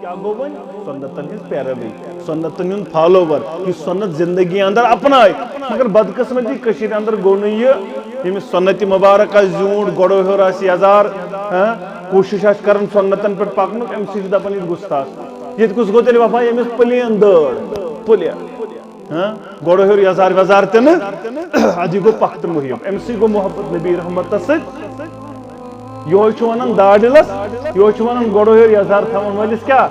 کیا go one سنتن his پیروی سنتن ہند فالوور یہ سنت زندگی اندر اپنائے مگر بدقسمتی کشیر اندر گو نا یہ سنت مبارک زیونٹ گوڑو ہور یزار کوشش کرن سنتن پہ پکنک ام سی دپان یہ گستاخ یہ کس گو تیل وفا یمس پلین دڑ پلین گوڑو ہور یزار وزار تن ادی گو پخت محب ام سی گو محبت نبی رحمت ست یہ ونان داڑلس یہ ونان گوڑو ہور یزار تھون ولس کیا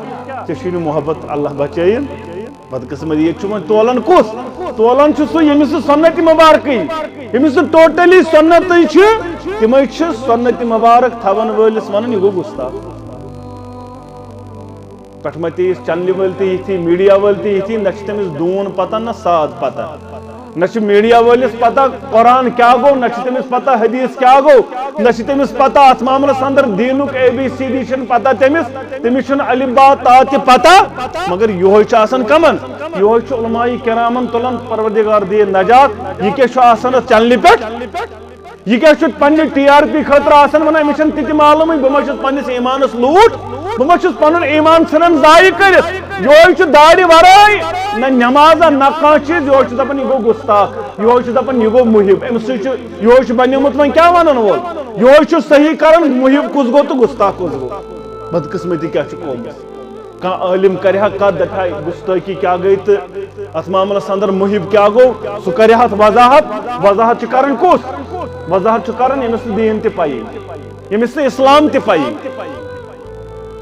ژے محبت اللہ بچائن بدقسمت یہ ون تولان کس تولان سہ یمس سنت مبارک یمس ٹوٹلی سنت تم سنت مبارک تھون ولس ونان یہ گو گستاخ پٹھ مت چنل ول تھی میڈیا ول تھی نہ تمس دون پتہ نہ ساد پتہ نہ میڈیا ولس پتہ قرآن کیا گو نہ تمس پتہ حدیث کیا گو نہ تمس پتہ ات معاملس اندر دینک ABCD چھ پتہ تمس الف با تا تہ پتہ مگر یہ آسان کمن یہ علماء کرامن تلان پروردگار دی نجات یہ کیا چنل پہ یہ کیا پنہ TRP خاطر آسان ونان مجھے تہ معلوم بہ پنس ایمانس لوٹ بہ پن ایمان ژھنان ضائع کرت یہ داڑی ورائے نہ نمازا نہ کھانا چیز یہ دپان یہ گو گستاخ یہ دپان یہ گو محب ام یہ بنیومت ون کیا ونان وول یہ صحیح کران محب کس گو تو گستاخ کس گو بدقسمتی کیا قومس کان عالم کرہا کت دپہ گستاخی کیا گئی تو ات معاملس اندر محب کیا گو سہ کرہا وضاحت کران کس وضاحت کران یمس دین تہ پائی یمس اسلام تہ پائی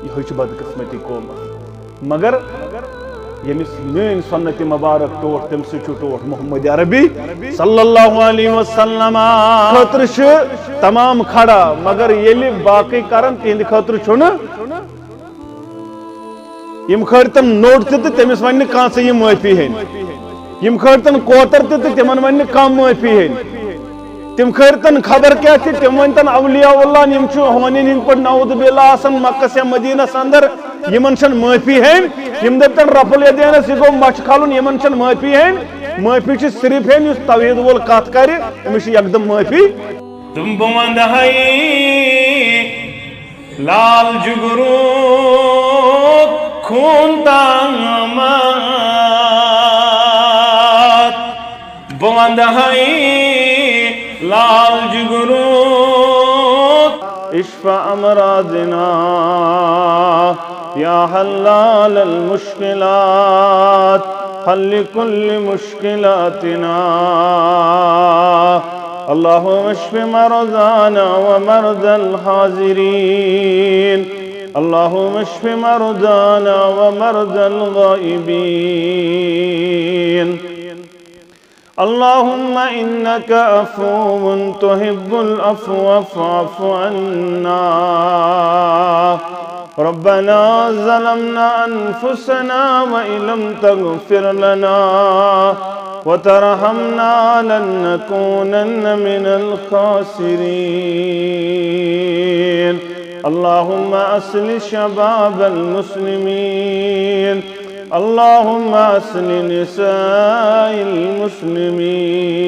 یہ بدقسمتی قومس مگر یمس مین سنت مبارک ٹوٹ تم ٹوٹ محمد عربی صلی اللہ علیہ وسلم خاطر تمام کھڑا مگر یل باقی کرن تہند خاطر چھن یم کھڑتن نوٹ تہ تمس ون کان سے یہ معافی ہین یم کھڑتن کوتر تہ تمن ون کم معافی ہین تم کھڑتن خبر کیا تھی تم ونتن اولیاء اللہ یم ہونین ہند پہ نعوذ باللہ آسن مکہ سے مدینہ اندر یمن چھن معافی ہین یم دپتن رفع الیدینس یہ گو مچھ کھالن یمن چھن معافی ہین معافی چھ صرف ہین اس توحید وول کت کر امس یکدم معافی تم بوندہائی لال جگرو خون تامات بوندہائی لال جگرو اشفع امراضنا یا حلال المشکلات حل كل مشکلاتنا اللهم اشف مرضانا ومرضى الحاضرين اللهم اشف مرضانا ومرضى الغائبين اللهم إنك عفو تحب العفو فاعف عنا ربنا ظلمنا أنفسنا وإن لم تغفر لنا وترحمنا لنكونن من الخاسرين اللهم أصلح شباب المسلمين اللهم أصلح نساء المسلمين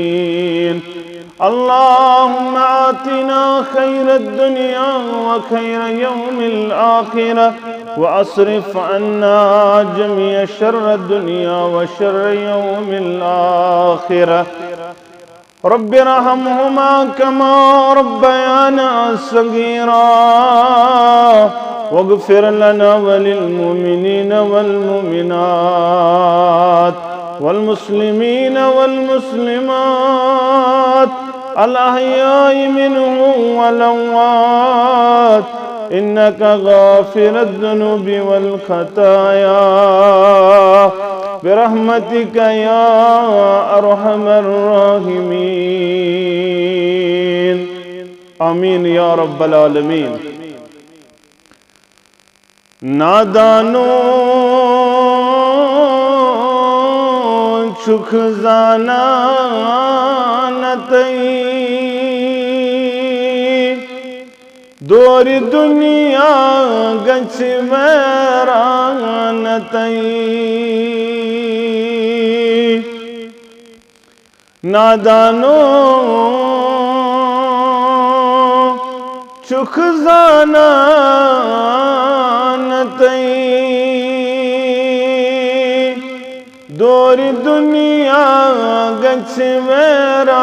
اللهم آتنا خير الدنيا وخير يوم الآخرة وأصرف عنا جميع شر الدنيا وشر يوم الآخرة رب ارحمهما كما ربيانا صغيرا واغفر لنا وللمؤمنين والمؤمنات والمسلمين والمسلمات الأحياء منهم والأموات إنك غافر الذنوب والخطايا برحمتك يا أرحم الراحمين آمين يا رب العالمين نادانو چھ زانانتئی دور دنیا گچھ ویرانتئی نادانو چھ زانانتئی دور دنیا گچھ ویرانتئی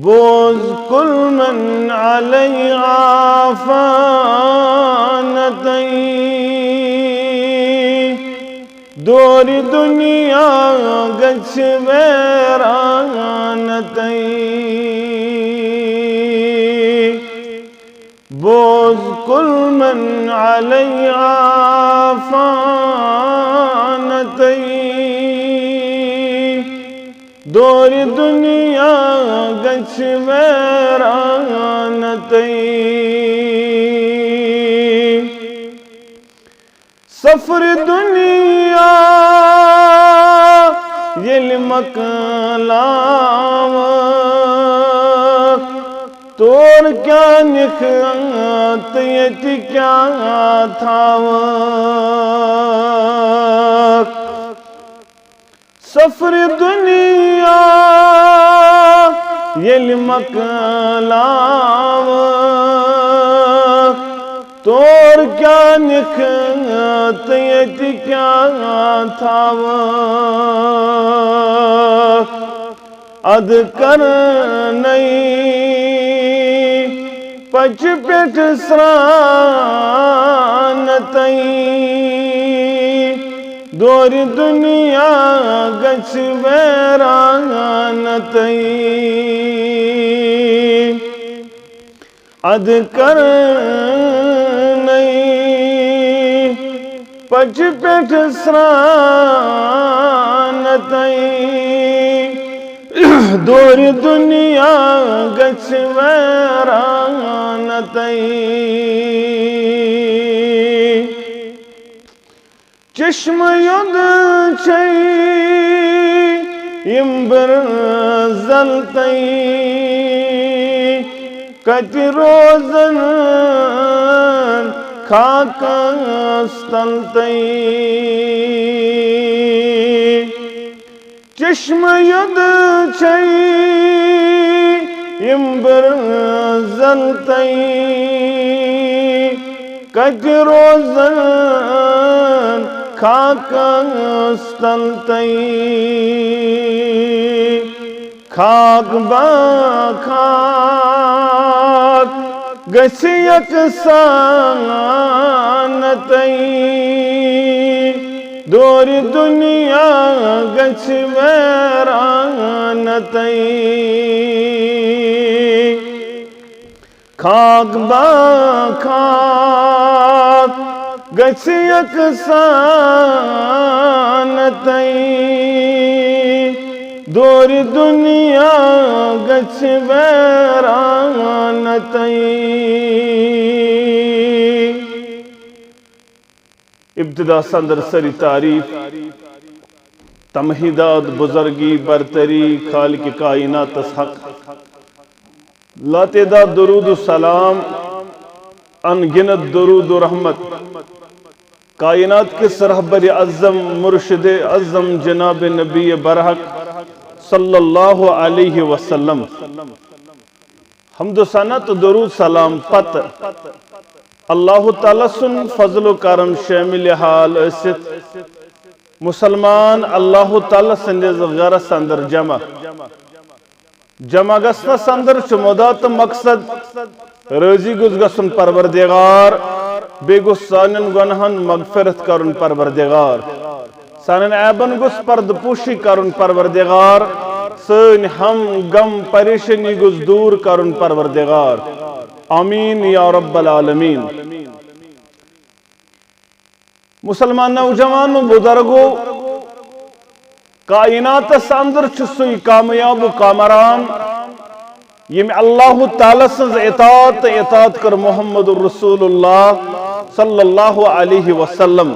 بوز کل من علی آفانتئی دور دنیا گچھ ویرانتئی بوز کل من علی آفانتئی دور دنیا گچھ ویرانتئی سفر دنیا یل مکلاو تور کیا نکھت یت کیا تھاو سفر دنیا یل مکلاو تور کیا نکھت یت کیا تھاو اد کرنئی پچ پیٹ سرانتئی دور دنیا گچھ ویرانتئی اد کرنئی پچ پیٹ سرانتئی دور دنیا گچھ ویرانتئی چشم ید چھئی یمبر زلتئی کت روزن خاکستلتئی چشم ید چھئی یمبر زلتئی کت روزن خاکستلتئی خاک با خاک گچھ یکسانتئی دور دنیا گچھ ویرانتئی خاک با خاک گچھ یکسانتئی دور دنیا گچھ ویرانتئی ابتدا سندر سری تعریف تمہیدات بزرگی برتری خالق کائنات حق لاتعداد درود و سلام انگنت درود و رحمت کائنات کے رہبر اعظم مرشد اعظم جناب نبی برحق صلی اللہ علیہ وسلم حمد و ثنا تو درود سلام پت اللہ تعالیٰ سن فضل و کرم شامل حال اسد مسلمان اللہ تعالیٰ سندز غرس اندر جمع گسنس اندر چمودات مقصد رضی گز گسن پروردگار بے گس سانن گنہن مغفرت کرن پروردگار سانن عیبن گس پرد پوشی کرن پروردگار سن ہم غم پریشانی گس دور کرن پروردگار آمین یا رب العالمین مسلمان نوجوان و بزرگو کائنات اندر چسوی کامیاب و کامران یم اللہ تعالیٰ سنز اطاعت کر محمد الرسول اللہ صلی اللہ علیہ وسلم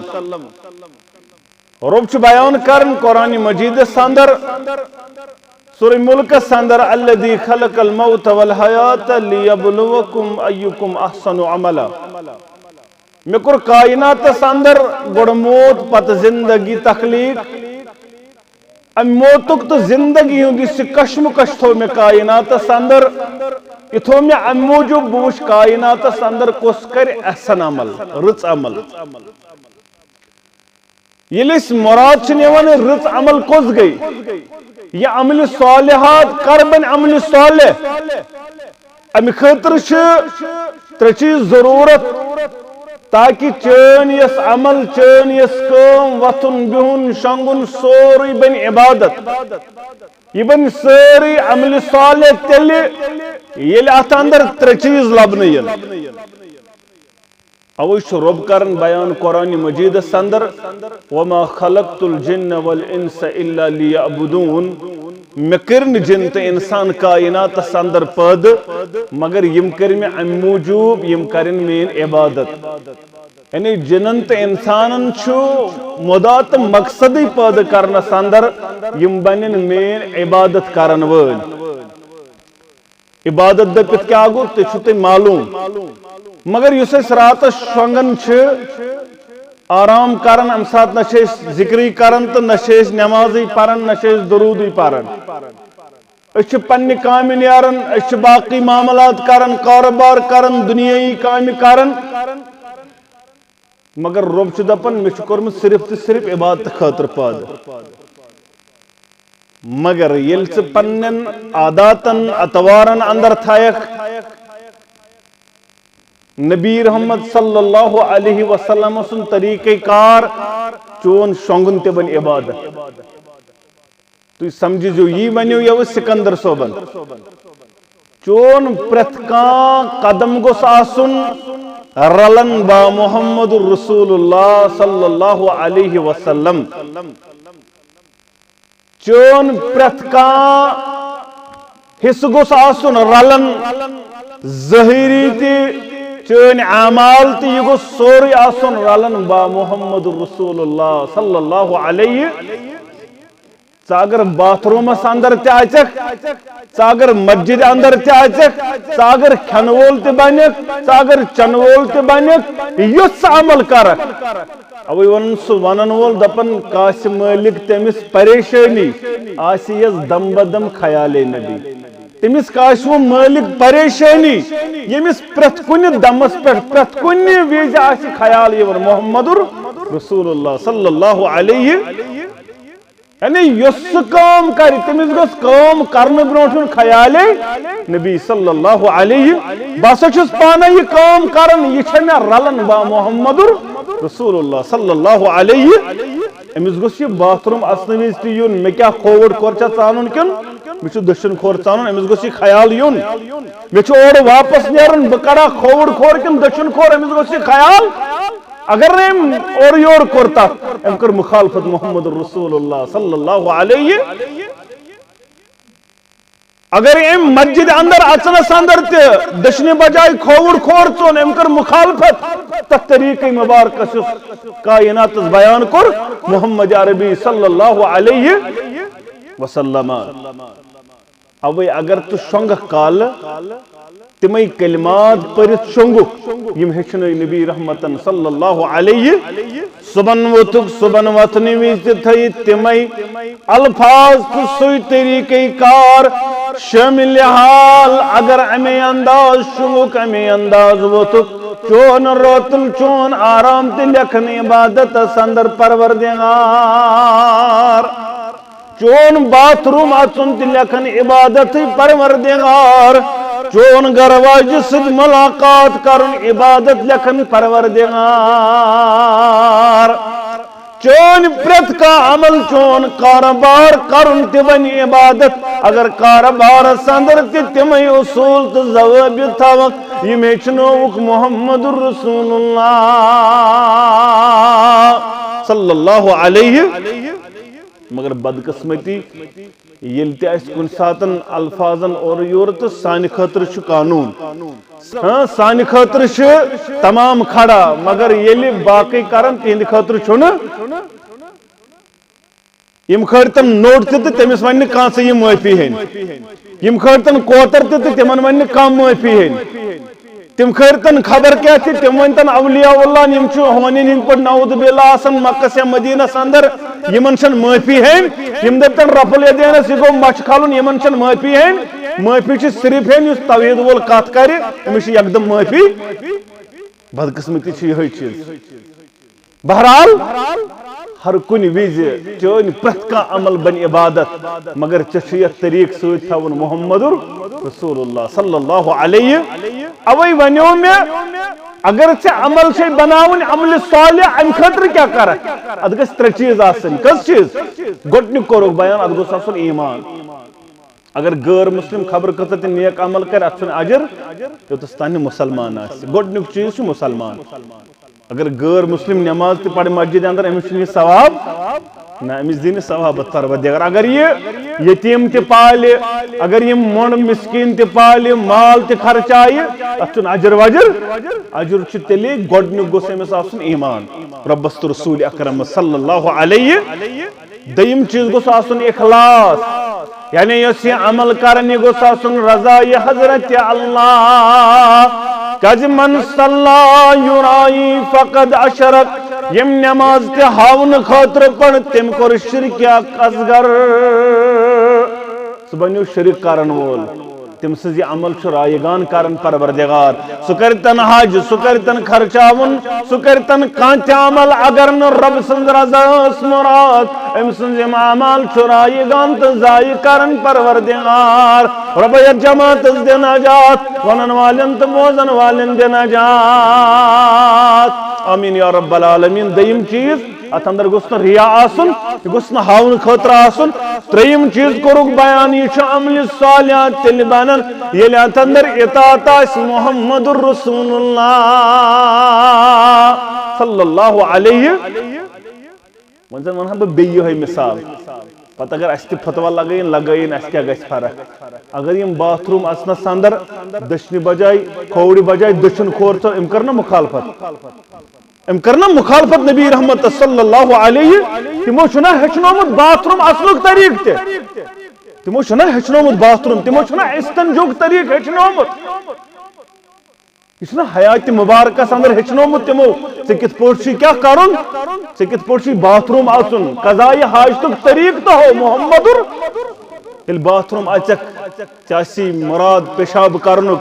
رب چھ بیان کرن قرآن مجید سندر سورہ ملک سندر الذی خلق الموت والحیات لیبلوکم ایکم احسن عملا میں کر کائنات سندر گوڑ موت پت زندگی تخلیق ام موتک تو زندگی ہوں دیسی کشم کشتو میں کائنات سندر یہ تھو میں ام موجود بوش کائنات اندر کس کر احسن عمل رچ عمل یل اس مراد چنیوان رچ عمل کس گئی یہ عمل صالحات کربن عمل صالح ام خطر ترے چیز ضرورت تاکہ چین یس عمل چین یس کام وطن بہن شنگن سوری بن عبادت یہ بن ساری عمل صالح تیلی یل ات اندر ترے چیز لبن یل اوش رب کرن بیان قرآن مجید اندر وما خلقت الجن والانس الا لیعبدون میں کرن جن تو انسان کائنات اندر پد مگر یم کر میں ام موجوب یم کرن مین عبادت یعنی جنن تو انسانن چھو مدات مقصد پد کرنس اندر یم بنن مین عبادت کرن ول عبادت دپت کیا گو تو تے معلوم مگر یس اس رات شونگن آرام کرن ام سات نہ ذکری کرن تو نہ نمازی پرن نہ درودی پرن اس پنہ کام نیرن اس باقی معاملات کرن کاروبار کرن دنیائی کام کرن مگر رب دپن مے کورمت صرف تو صرف عبادت خاطر پاد مگر یل پنن عاداتن اتوارن اندر تھایک نبی رحمت صلی اللہ علیہ وسلم سن طریقہ کار چون شونگن تے بن عبادت تو سمجھی جو یہ بنیو یا سکندر صوبن چون پرتکان قدم گوس آسن رلن با محمد رسول اللہ صلی اللہ علیہ وسلم چون پرتکان حص گوس آسن رلن ظاہری تے چون اعمال تی یہ سوری آسن رلن با محمد رسول اللہ صلی اللہ علیہ اگر باتھ رومس اندر تے آچک اگر مسجد اندر تے آچک اگر کھن وول تے بنک اگر چن وول تے بنک یس عمل کرک اوی ونن وول دپن کاش مالک تمس پریشانی آسی یس دم بدم خیال نبی تمس کاش وہ مالک پریشانی یمس پرت کن دمس پرت کن ویز آسی خیال یہ محمد رسول اللہ صلی اللہ علیہ یعنی یس کام کر تمس گوس کام کرنے برونٹھ خیال نبی صلی اللہ علیہ بس چھس پانا یہ کام کرن یہ چھ مے رلن با محمد رسول اللہ صلی اللہ علیہ امس گوس یہ باتھ روم اسنویز تی یون مے کیا کھوڑ کورچا ژانن کن مے چھ دشن کھور ژانن امس گوس یہ خیال یون مے چھ اور واپس نیرن بہ کڑا کھوڑ کھور کن دشن کھور امس گوس یہ خیال اگر ام اور یور کرتا ام کر مخالفت محمد رسول اللہ صلی اللہ علیہ اگر ام مسجد اندر اچنس اندر تے دشنی بجائے کھوڑ کھور چون ام کر مخالفت تک طریقہ مبارک کائنات بیان کر محمد عربی صلی اللہ علیہ وسلم اوے اگر تو شنگ کال تمہیں کلمات پرت شنگو یم ہچن نبی رحمتن صلی اللہ علیہ صبن وطنی ویز تھی تمہیں الفاظ تو سوئی طریقہ کار شامل حال اگر امی انداز شنگوک امی انداز وطک چون روتل چون آرام تی لکھن عبادت سندر پروردگار چون باتھ روم اچن تی لکھن عبادت پروردگار چون گرواج سد ملاقات کرن عبادت لکھن پروردگار چون پرت کا عمل چون کاروبار کرن تی بن عبادت اگر کاروبار سندر تی تمہیں اصول تو ضوابط تھاوک یہ میچنوک محمد رسول اللہ صلی اللہ علیہ مگر بدقسمتی یلتی اس کن ساتن الفاظن اور یورت سانی خطر چھ قانون سانی خطر چھ تمام کھڑا مگر یلی باقی کرن تہند خطر چھنا یم خرتن نوٹ تے تمس ون کان سے یہ معافی ہیں یم خرتن کوتر تے تمن ون کم معافی ہیں تم خرتن خبر کیا تھی تم ونتن اولیاء اللہ یم چھ ہونین ہند پر نعوذ باللہ آسن مکہ سے مدینہ اندر یمن چھن معافی ہیں یم دپتن رفع الیدین سی گو مچ کھالن یمن چھن معافی ہیں معافی صرف اس توحید وول کت کر امس یکدم معافی بدقسمتی یہ چیز بہرحال ہر کن وز چون پرت کا عمل بن عبادت مگر ژےٚ طریق ست تھاون محمد رسول اللہ صلی اللہ علیہ اوے ونیو میں اگر عمل سے بناون عمل صالح ام خاطر کیا کر ات گژھِ ترٛےٚ چیز آسن کس چیز گۄڈنیُک کوٚرُکھ بیان ات گوٚژھ آسُن ایمان اگر غیر مسلم خبر کۭژاہ تہِ نیک عمل کر ات چھُنہٕ اجر یوتس تانۍ مسلمان آسہِ گۄڈنیُک چیز چھُ مسلمان اگر غیر مسلم نماز تہ پڑھ مسجد اندر امس چھُنہٕ یہِ ثواب نہ امس دِنہٕ ثوابت پروردگار اگر یہ یتیم تہ پالہِ اگر یہ مونڈ مسکین تہ پالہِ مال تہ خرچایہِ ات چھُنہٕ اجر وجر اجر چھُ تیٚلہِ گۄڈنیُک گوٚژھ أمِس آسُن ایمان رۄبس تہٕ رسول اکرم صلی اللہ علیہ دوٚیِم چیز گوٚژھ آسُن اخلاص یعنی یۄس یہِ عمل کرن یہِ گوٚژھ آسُن رضا یہ حضرت اللہ کز من صلی یرائی فقد اشرک یم نماز تہ ہاون خاطر پڑھ تم کور شرک اصغر سہ بنیو شرک کرن وول تم سز یہ عمل چھ رایگان کرن پروردگار سہ کرتن حج سہ کرتن خرچاون سہ کرتن کانت عمل اگر نہ رب سند رضا اس مراد ام سند یم اعمال چھ رایگان تو ضائع کرن پروردگار رب یہ جماعت دے نجات ونن والن تو موزن والن دے نجات آمین یا رب العالمین دویم چیز ات اندر گوٚژھ نہٕ ریا آسُن یہ گوٚژھ نہٕ ہاونہٕ خٲطرٕ آسُن ترٛیٚیِم چیز کوٚرُکھ بیان یہ چھُ عملِ صالحات تیٚلہِ بنان ییٚلہِ ات اندر اطاعت آسہِ محمد رسول اللہ صلی اللہ علیہ وۄنۍ زن ونہا بہٕ بیٚیہِ یِہوٚے مثال پتہٕ اگر اسہِ تہِ فتوا لگٲیِن اسہِ کیٛاہ گژھِ فرق اگر یم باتھ روم اژنس اندر دٔچھنہِ بجاے کھوورِ بجاے دٔچھُن کھور ژو ام کر نا مخالفت ام کرنا مخالفت نبی رحمت صلی اللہ علیہ تمو چھنا ہچنومت باتھ روم اصلک طریق تے تمو چھنا ہچنومت باتھ روم تمو چھنا استنجوک طریق ہچنومت یہ چھنا حیات مبارکس اندر ہچنومت تمو ژے کت پٲٹھۍ چھی کیا کرن ژے کت پٲٹھۍ چھی باتھ روم اژُن قضاء حاجتک طریق تو ہو محمد ییٚلہِ باتھ روم اژکھ ژےٚ آسی مراد پیشاب کرنُک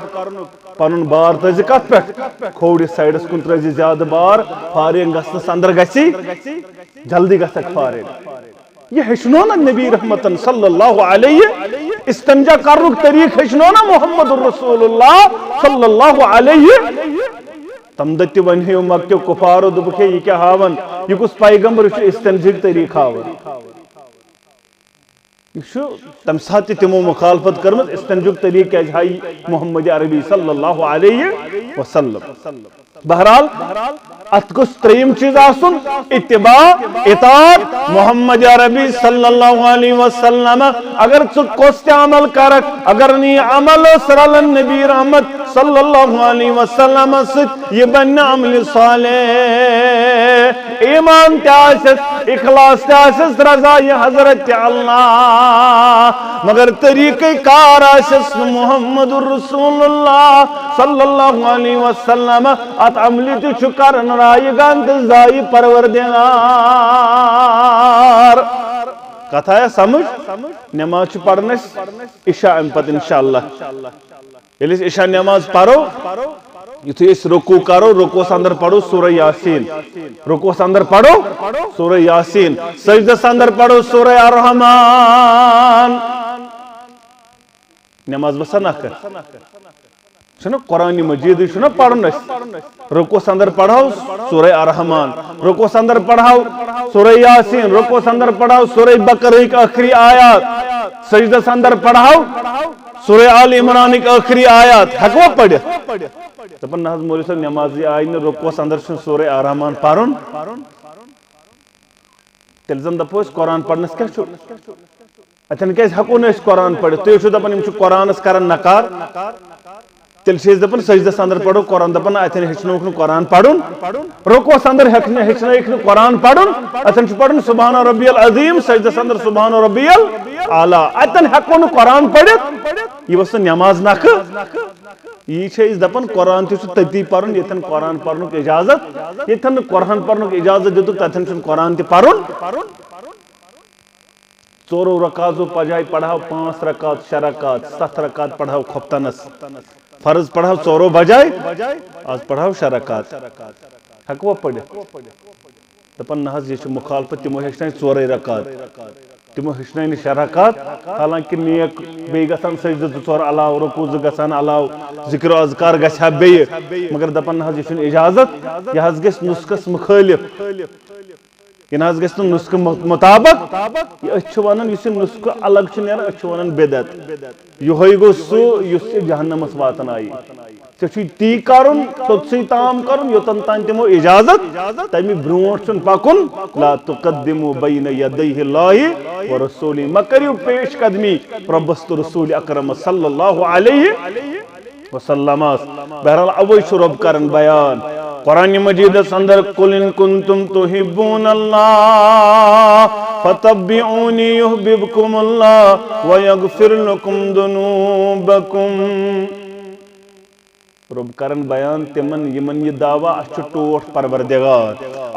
پنن بار تھٲیزِ کتھ پٮ۪ٹھ کھوورِ سایڈس کُن ترٲیزِ زیادٕ بار فارغ گژھنس اندر گژھی جلدی گژھکھ فارغ یہ ہیچھنو نا نبی رحمتن صلی اللہ علیہ استنجا کرنُک طریق ہیچھنو نا محمد رسول اللہ صلی اللہ علیہ تم دہ تہ ونہیو مکیو کفارو دوٚپُکھ ہے یہ کیا ہاون یہ کُس پیغمبر چھُ استنجک طریق ہاون یہ تم سات تمو مخالفت کرمت استنجک طریق کیا ہائی محمد عربی صلی اللہ علیہ وسلم بہرحال ات گوٚژھ ترٛیٚیِم چیز آسُن اتباع اطاعت محمد عربی صلی اللہ علیہ وسلم اگر ژٕ کۄس تہِ عمل کرکھ اگر نہٕ یہِ عمل رلن نبی رحمت صلی اللہ علیہ وسلم سۭتۍ یہِ بنہِ نہٕ عملِ صالح ایمان تہِ آسٮ۪س اخلاص تہِ آسٮ۪س رضا یہِ حضرت اللہ مگر طریقے کار آسٮ۪س نہٕ محمد رسول اللہ صلی اللہ علیہ وسلم ات عملہِ تہِ چھُ کرن رایگان تہٕ ضایع پروردگار کتھ آیا سمجھ نماز چھِ پرن أسۍ عشاء امہِ پتہٕ انشاءاللہ ییٚلہِ أسۍ عشاء نماز پرو یُتھُے أسۍ رکوع کرو رکوعس اندر پڑو سورہ یاسین رکوعس اندر پڑو سورہ یاسین سجدس اندر پڑو سورہ الرحمن نماز بسا نکھر چھُنہ قرآن مجید چھُنہ پرُن اَسہِ رکوعس اندر پڑھو سورہ الرحمن رکوعس اندر پڑھو سورہ یاسین رکوعس اندر پڑھو سورہ بقرہ آخری آیات سجدس اندر پڑھو سورہ آل عمران آخری آیات ہیکوا پڑھِتھ دپان نہ حظ مولوی صٲب نمازی آیہِ نہٕ رکوعس اندر چھُنہٕ سورہ الرحمن پرُن تیٚلہِ زن دپو أسۍ قرآن پرنس کیٛاہ چھُ اتٮ۪ن کیٛازِ ہیکو نہٕ أسۍ قرآن پٔرِتھ تُہۍ چھِو دپان یِم چھِ قرآنس کران نکار تیٚلہِ چھِ أسۍ دپان سجدس اندر پڑو قرآن دپان اتٮ۪ن ہیٚچھنووُکھ نہٕ قرآن پرُن رکوعس اندر ہیٚچھنٲیِکھ نہٕ قرآن پرُن اتٮ۪ن چھُ پرُن سبحان ربی العظیم سجدس اندر سبحان ربی الاعلیٰ اتٮ۪ن ہیکو نہٕ قرآن پرِتھ یہ اوس نہٕ نماز نکھٕ یہ چھِ أسۍ دپان قرآن تہِ چھُ تٔتی پرُن ییٚتٮ۪ن قرآن پرنُک اجازت ییٚتٮ۪ن نہٕ قرآن پرنُک اجازت دِتُکھ تتٮ۪ن چھُنہٕ قرآن تہِ پرُن ژورو رکاتو بجائے پڑھاو 5 رکات 6 رکات 7 رکات پڑھاو کھوپتنس فرض پڑھاو ژورو بجائے آج پڑھاو 6 رکات ہیکوا پڑھت دپان نہ حظ یہ مخالفت تمو ہیچن 4 رکات تمو ہیچن 6 رکات حالانکہ نیک بی گژھان سجدہ 2 علاوہ رکوع 2 گژھان علاوہ ذکر و اذکار گژھِ ہا بیٚیہِ مگر دپان نہ حظ یہ چھُنہٕ اجازت یہ حظ گژھِ نسخس مخالف یہ نہ حظ گژھِ نہٕ نسخہٕ مطابق یہ أسۍ چھِ ونان یُس یہ نسخہٕ الگ چھُ نیران أسۍ چھِ ونان بدعت یہوے گوٚو سُہ یُس جہنمس واتن آیہِ ژےٚ چھُے تی کرُن توٚتسٕے تام کرُن یوٚتن تام تمو اجازت تمہِ برونٛٹھ چھُنہٕ پکُن لا تقدموا بین یدیہ اللہ ورسولہ مہ کٔرِو پیش قدمی رۄبس تہٕ رسول اکرم صلی اللہ علیہ وسلم بہرحال اوے چھُ رۄب کران بیان قرآن مجیدس اندر قل ان کنتم تحبون اللہ فتبعونی یحببکم اللہ ویغفر لکم ذنوبکم رب کرن بیان تمن یمن یہ دعویٰ اچھ ٹوٹ پروردگار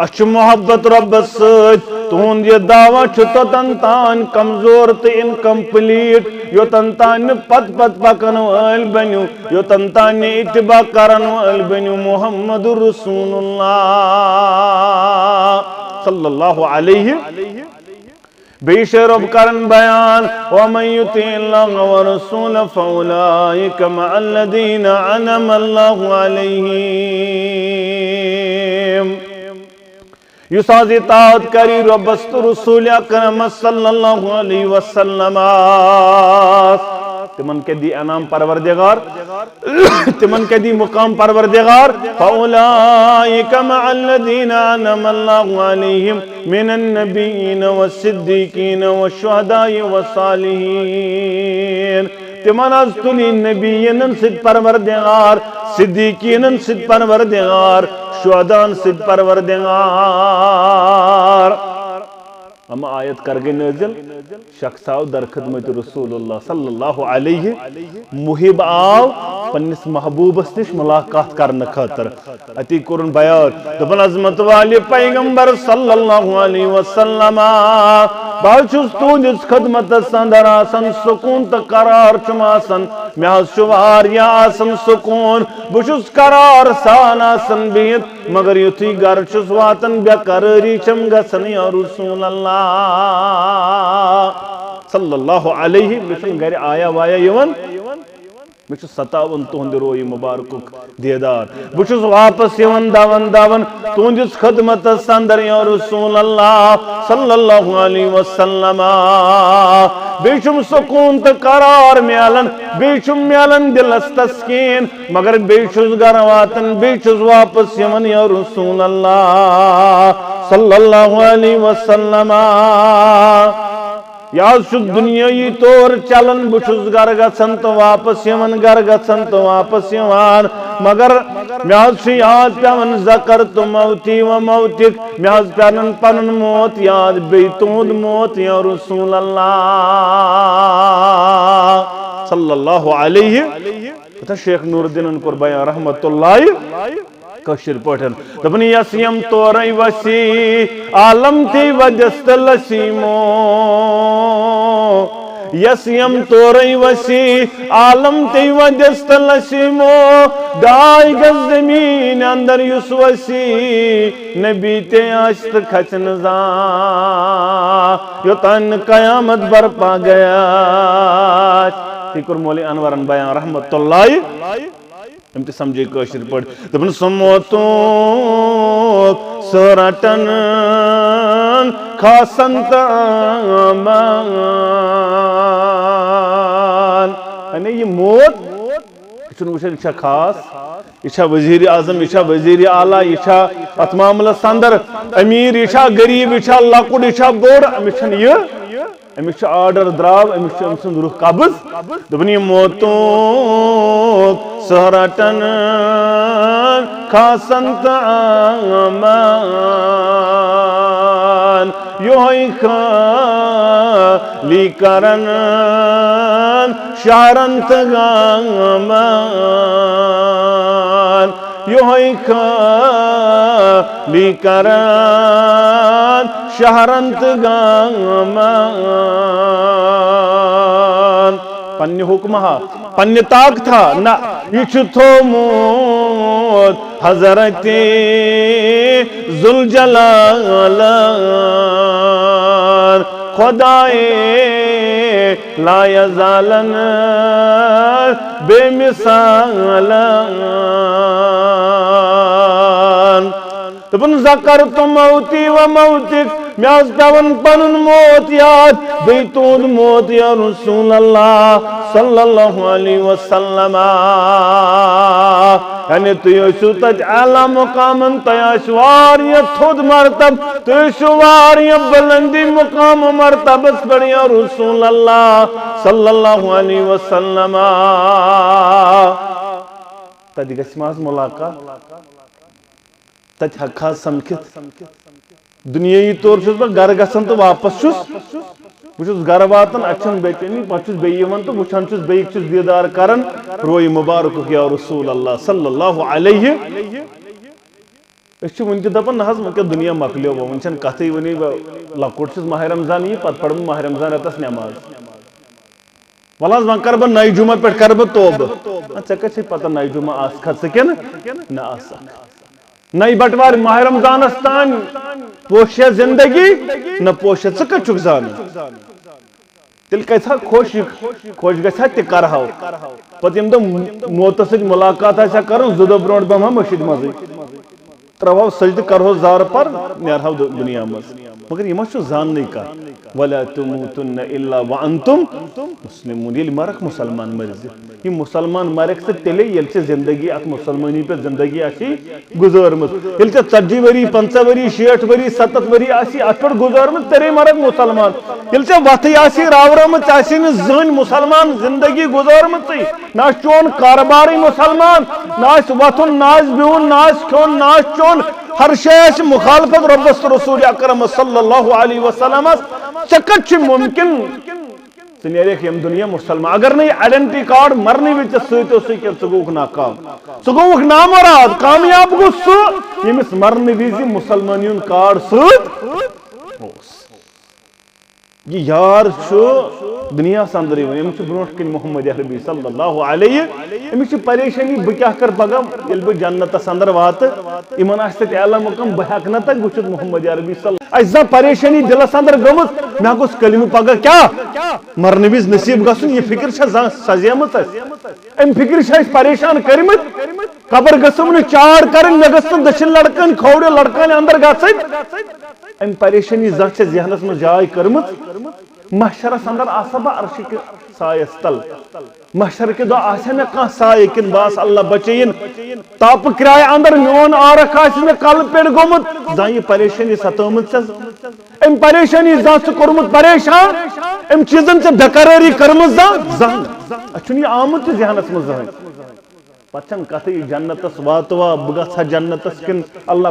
اچھ محبت رب سۭتۍ تہند یہ دعویٰ توتن تان کمزور تو انکمپلیٹ یوتن تان پت پکن وٲلۍ بنیو یوتن تان اتباع کرن وٲلۍ بنیو محمد رسول اللہ صلی اللہ علیہ بیش رب کرن بیان ومن یطع اللہ ورسولہ فاولئک مع الذین انعم اللہ علیہم یس آز اطاعت کری ربس تو رسول اکرم صلی اللہ علیہ وسلم تمن کے دی انعام پروردگار تمن کے دی مقام پروردگار فاولئک مع الذین انعم اللہ علیہم من النبیین والصدیقین والشہداء والصالحین تمن از تلی نبیین سد پروردگار صدیقین سد پروردگار شہدان سد پروردگار اما آیت کر گئی نازل شخص آو در خدمت رسول اللہ صلی اللہ علیہ محب آو پنس محبوبس نش ملاقات کرنے خاطر اتی کرن بیان دپن عظمت والی پیغمبر صلی اللہ علیہ وسلم بہت چھس تہندس خدمتس اندر آسان سکون تو قرار چھم آسان مے حظ چھُ واریاہ آسان سکون بہ چھس قرار سان آسان بہت مگر یُتھُے گھر چھس واتان بے قراری چھم گژھان یا رسول اللہ صلی اللہ علیہ وسلم گھر آیا وایا یون میں چھُ ستاون تہند روی مبارکک دیدار بہ چھُس واپس یون دون تہندس خدمتس اندر یا رسول اللہ صلی اللہ علیہ وسلم بیٚیہِ چھُم سکون تو قرار میلان بیٚیہِ چھُم میلان دلس تسکین مگر بیٚیہِ چھُس گھر واتان بیٚیہِ چھُس واپس یون یا رسول اللہ صلی اللہ علیہ وسلم یا دنیای طور چلن بچھس گھر گژھان تو واپس یوان گھر گژھان تو واپس یوان مگر مے یاد پیوان ذکرت موتی و موتک مے پیوان پنن موت یاد بیٚیہِ تہند موت یا رسول اللہ صلی اللہ علیہ شیخ نور الدین کور بیان رحمت اللہ کشر پٹھن دپن یس یم تورے وسیع عالم تھی وجست لسیمو یس یم تورے وسیع عالم تھی وجست لسیمو ڈائی گز زمین اندر یس وسیع نبی تے آشت کھچن زا یوتن قیامت برپا گیا تیکر مولی انورن بیان رحمت اللہ ہم تے سمجھے کشر پڑھ دپن سموتو سرٹن خاصن تامان یعنی یہ موت چھن وچھن یہ خاص یہ وزیر اعظم یہ وزیر اعلیٰ یہ ات معاملس اندر امیر یہ غریب یہ لکڑ یہ بوڑ امس یہ امس آرڈر دراو امس ام سند روح قبض دپن یہ موتو سہرٹن خاصن تامان یوہی خالی کرن شہرن تغامان یہوئی خالی کران شہرن تہٕ گامن پننہِ حکمہ ہا پننہِ طاقت ہا نہ یہ چھُ تھومُت حضرت ذوالجلالن خدائے لا یزالن بے مثالن دپن ذکرت موتی و موتک میں پیون پنن موت یاد بی تہند موت یا رسول اللہ صلی اللہ علیہ وسلم یعنی تُہۍ ٲسِو تتہِ اعلیٰ مقامن تۄہہِ آسہِ واریاہ تھوٚد مرتب تُہۍ ٲسِو واریاہ بلندی مقام و مرتبس پٮ۪ٹھ یا رسول اللہ صلی اللہ علیہ وسلم تتہِ گژھِ مہ حظ ملاقات تتہِ ہٮ۪کہٕ حظ سمکھِتھ دنیٲیی طور چھُس بہٕ گرٕ گژھان تہٕ واپس چھُس بہٕ چھُس گرٕ واتان اَتہِ چھَم بے چینی پتہٕ چھُس بیٚیہِ یِوان تہٕ وٕچھان چھُس بیٚیہِ چھُس دیٖدار کران رویہِ مُبارکُک یا رسول اللہ صلی اللہ علیہ أسۍ چھِ وٕنہِ تہِ دپان نہ حظ وۄنۍ کیٛاہ دُنیا مۄکلیو وۄنۍ چھَنہٕ کتھٕے وۄنۍ لۄکُٹ چھُس ماہِ رمضان یی پتہٕ پرٕ بہٕ ماہِ رمضان رٮ۪تس نٮ۪ماز وَلہٕ حظ وۄنۍ کرٕ بہٕ نَیہِ جُمعہ پٮ۪ٹھ کرٕ بہٕ توبہٕ ژےٚ کتہِ چھے پتہ نَیہِ جُمعہ آسکھا ژٕ کِنہٕ نہ آسکھ نئی بٹوار ماہ رمضانس تان پوشیا زندگی نہ پوشیا ژٕ کتہِ چھُکھ زانان تیٚلہِ کتہِ ہا خۄش گژھِ ہا تہِ کرہو پتہٕ ییٚمہِ دۄہ موتس سۭتۍ مُلاقات آسہِ ہا کرُن زٕ دۄہ برونٛٹھ بیٚہمہٕ ہا مٔشیٖد منٛزٕے ترٛاوہو سجدٕ کرہو زارٕ پر نیرہو دُنیا منٛز مگر یہِ ما چھُ زاننٕے کتھ وَلَا تُمُوتُنَّ إِلَّا وَأَنتُم مُسلِموٗن ییٚلہِ مرکھ مُسلمان مرزِ یہِ مُسلمان مرکھ ژٕ تیٚلے ییٚلہِ ژےٚ زندگی اتھ مُسلمٲنی پٮ۪ٹھ زندگی آسی گُزٲرمٕژ ییٚلہِ ژےٚ 40 ؤری 50 ؤری 60 ؤری 70 ؤری آسی اتھ پٮ۪ٹھ گُزٲرمٕژ تیٚلے مرکھ مُسلمان ییٚلہِ ژےٚ وتھٕے آسی راورٲمٕژ ژےٚ آسی نہٕ زٕہٕنۍ مُسلمان زندگی گُزٲرمٕژٕے نہ آسہِ چون کاربارٕے مُسلمان نہ آسہِ وۄتھُن نہ آسہِ بِہُن نہ آسہِ کھیوٚن نہ آسہِ چیوٚن ہر شے آسہِ مُخالفت رۄبس تہٕ رسوٗلِ اکرم صلی اللہ علیہ وسلمس ژےٚ کتہِ چھُ مُمکِن ژٕ نیرکھ ییٚمہِ دُنیا مُسلمان اگر نہٕ یہِ آیڈنٹی کارڈ مرنہٕ وِزِ ژےٚ سۭتۍ اوسُے کینٛہہ ژٕ گوٚوُکھ ناکام ژٕ گوٚوُکھ نامراد کامیاب گوٚو سُہ ییٚمِس مرنہٕ وِزِ مُسلمٲنی ہُنٛد کارڈ سۭتۍ اوس یہ یار چھُ دُنیاہس انٛدر یِوان أمِس چھُ برونٛٹھ کِنۍ محمد عربی صلی اللہ علیہ أمِس چھِ پریشٲنی بہٕ کیٛاہ کرٕ پگاہ ییٚلہِ بہٕ جنتس انٛدر واتہٕ یِمن آسہِ تتہِ اعلیٰ مقام بہٕ ہٮ۪کہٕ نہ تتہِ وٕچھِتھ محمد عربی صلی اسہِ زانٛہہ پریشٲنی دِلس انٛدر گٔمٕژ مےٚ گوٚژھ کلمہٕ پگاہ کیٛاہ مرنہٕ وِزِ نصیٖب گژھُن یہِ فِکر چھےٚ زانٛہہ سزیمٕژ اسہِ امہِ فِکرِ چھِ أسۍ پریشان کٔرمٕتۍ قبر گٔژھٕم نہٕ چار کرٕنۍ مےٚ گٔژھ نہٕ دٔچھِنۍ لڑکٲنۍ کھوورِ لڑکٲنۍ انٛدر گژھٕنۍ امہِ پریشٲنی زانٛہہ چھےٚ ذہنس منٛز جاے کٔرمٕژ محشرس انٛدر آسا بہٕ عرشہِ کہِ سایس تل محشر کہِ دۄہ آسیا مےٚ کانٛہہ سایہِ کِنہٕ بہٕ آسہٕ اللہ بچٲیِن تاپہٕ کرایہِ انٛدر میون عارکھ آسہِ مےٚ کلہٕ پٮ۪ٹھ گوٚمُت زانٛہہ یہِ پریشٲنی ستٲومٕژ ژےٚ امہِ پریشٲنی زانٛہہ ژٕ کوٚرمُت پریشان امہِ چیٖزن ژےٚ بےقرٲری کٔرمٕژ زانٛہہ اَسہِ چھُنہٕ یہِ آمُت تہِ ذہنس منٛز زٕہٕنۍ پتہٕ چھنہٕ کتھٕے جنتس واتہٕ وا بہٕ گژھٕ ہا جنتس کِنہٕ اللہ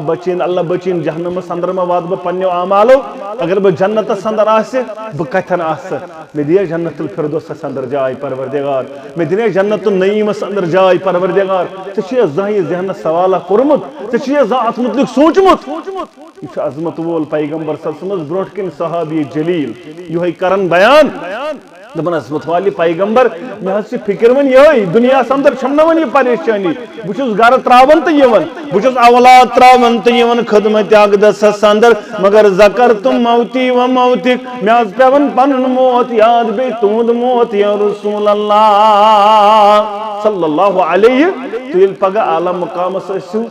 بچٲیِن جہنمس انٛدر ما واتہٕ بہٕ پننیو اعمالو اگر بہٕ جنتس انٛدر آسہِ بہٕ کتٮ۪ن آسہٕ مےٚ دِیا جنت الفردوسس انٛدر جاے پروردگار مےٚ دِیا جنت النعیٖمس انٛدر جاے پروردگار ژےٚ چھُیا زانٛہہ یہِ ذہنس سوالا کوٚرمُت ژےٚ چھُیا زانٛہہ اتھ مُتعلق سوٗنٛچمُت یہِ چھُ عظمت وول پیغمبر صلی اللہ علیہ وسلم برونٛٹھ کِنۍ صحابی جلیٖل یِہوے کران بیان دپان عظمت والہِ پیغمبر مےٚ حظ چھِ فِکر وۄنۍ یِہوے دُنیاہس انٛدر چھَم نہ وۄنۍ یہِ پریشٲنی بہٕ چھُس گرٕ ترٛاوان تہٕ یِوان بہٕ چھُس اولاد ترٛاوان تہٕ یِوان خدمتِ اقدسس انٛدر مگر ذکرتُم موتی و موتِک مےٚ حظ پیٚوان پنُن موت یاد بیٚیہِ تُہُنٛد موت یا رسول اللہ صلی اللہ علیہ تُہۍ ییٚلہِ پگاہ اعلیٰ مقامس ٲسِو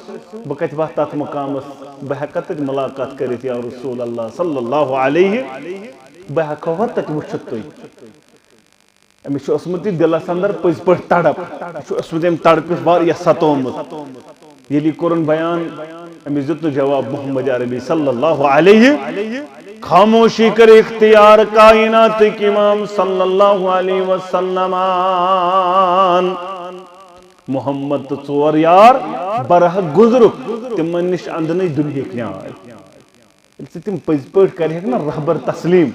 بہٕ کتہِ واتہٕ تتھ مقامس بہٕ ہٮ۪کا تتہِ مُلاقات کٔرِتھ یا رسول اللہ صلی اللہ علیہ بہٕ ہٮ۪کہوا تتہِ وٕچھِتھ تُہۍ أمِس چھُ اوسمُت یہِ دِلس انٛدر پٔزۍ پٲٹھۍ تڑپ یہِ چھُ اوسمُت أمۍ تڑپہِ واریاہ ستومُت ییٚلہِ یہِ کوٚرُن بیان أمِس دیُت نہٕ جواب محمد عربی صلی اللہ علیہ خاموشی کر اختیار کائناتٕکۍ امام صلی اللہ علیہ وسلم محمد تہٕ 4 یار برحق گُزرُکھ تِمن نِش اندنٕے دُنہِکۍ نیاے تم پز پہ کر نا رہبر تسلیم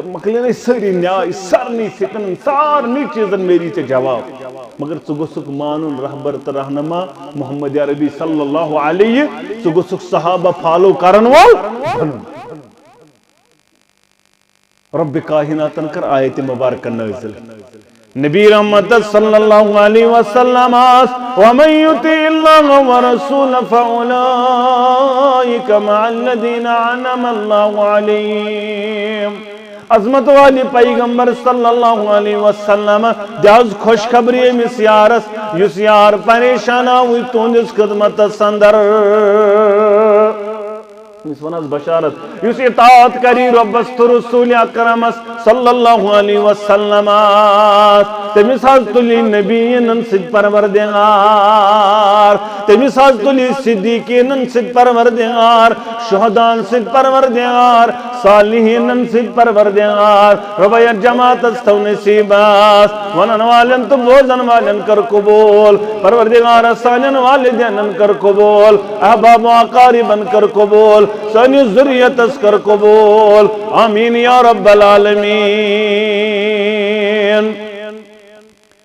مکلے ساری نیائے سارنی فتن سارنی چیزن میری تے جواب مگر گوسک مانن رہبر تو رہنما محمد عربی صلی اللہ علیہ گوسک صحابہ فالو کرن وول بنن رب کائناتن کر آیت مبارکہ نازل نبی رحمت صلی اللہ علیہ وسلم ومن یطع اللہ ورسول فاولئک مع الذین انعم اللہ علیہم عظمت والی پیغمبر صلی اللہ علیہ وسلم جاز خوشخبری امس یارس یس یار پریشان ہوئی تہندس خدمت اندر بشارت یس اطاعت کری ربس تو رسول اکرمس صلی اللہ علیہ وسلم تمس حض تلی نبیین سد پروردگار تمس حض تلی صدیقین سد پروردگار شہدان سد پروردگار صالحین سد پروردگار ربا جماعت استو نصیباس ونن والن تو بوزن والن کر قبول پروردگار سالن والدین کر قبول احباب و اقاربن کر قبول سانی ذریت اس کر قبول آمین یا رب العالمین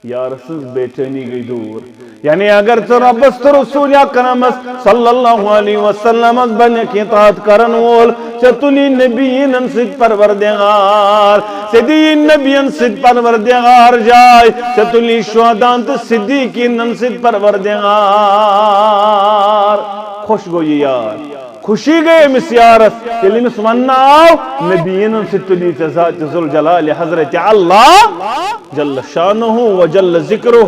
یا رسول بیچینی گئی دور یعنی اگر تو ربست رسول اکرمس صلی اللہ علیہ وسلم بن کی اطاعت کرن وول چتلی نبیین سد پروردگار صدی نبیین سد پروردگار جائے چتلی شہدان تو صدیقین سد پروردگار خوش گوئی یار خوشی گئے امس یارس یلی امس وننا آو نبیین سے تلی ذات ذوالجلال حضرت اللہ جل شانہ و جل ذکرہ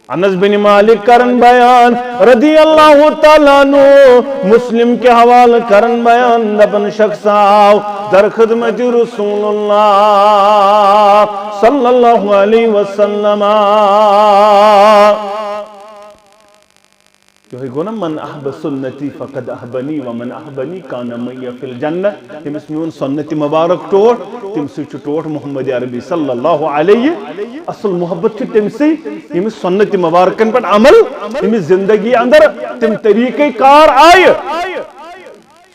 انس بن مالک کرن بیان رضی اللہ تعالیٰ عنہ مسلم کے حوال کرن بیان دبن شخص آو در خدمت رسول اللہ صلی اللہ علیہ وسلم یہ گونا من احب سنتی فقد احبنی ومن احبنی کان مئی فی الجنہ تمس میون سنتی مبارک ٹوٹ تم سے ٹوٹ محمد عربی صلی اللہ علیہ اصل محبت تم سے تمس سنتی مبارکن پر عمل تمس زندگی اندر تم طریقے کار آئے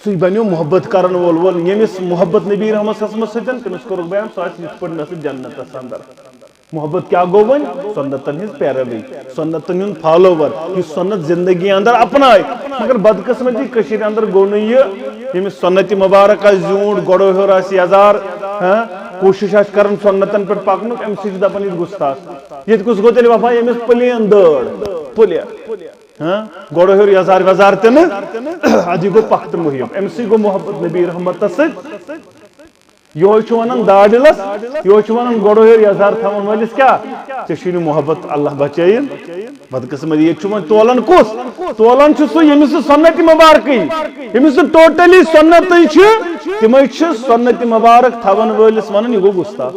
سی بنیو محبت کرن وول یمس محبت نبی رحمت صلی اللہ علیہ وسلم تمس کرو بیان ساس یت پر نس جنت اندر محبت کیا گو ون سنتن ہز پیروی سنتن ہن فالوور یہ سنت زندگی اندر اپنائے مگر بدقسمتی کشیر اندر گو نہیں یہ سنت مبارکہ زیونٹ گوڑو ہو رہا سی ہزار کوشش آج کرن سنتن پر پاکنک ام سی دپن یہ گستاخ یہ کس گو تیلی وفا یہ پلین دڑ پلین گوڑو ہو ہزار وزار تن ادی گو پخت مہم ام سی گو محبت نبی رحمت ست یہ ونان داڑلس یہ ونان گوڑو یزار تھون ولس کیا ٹھیک محبت اللہ بچائن بدقسمت یہ تولان کس تولان سو یمس سنت مبارکی یمس ٹوٹلی سنت تم سنت مبارک تھون ولس ونان یہ گو گستاخ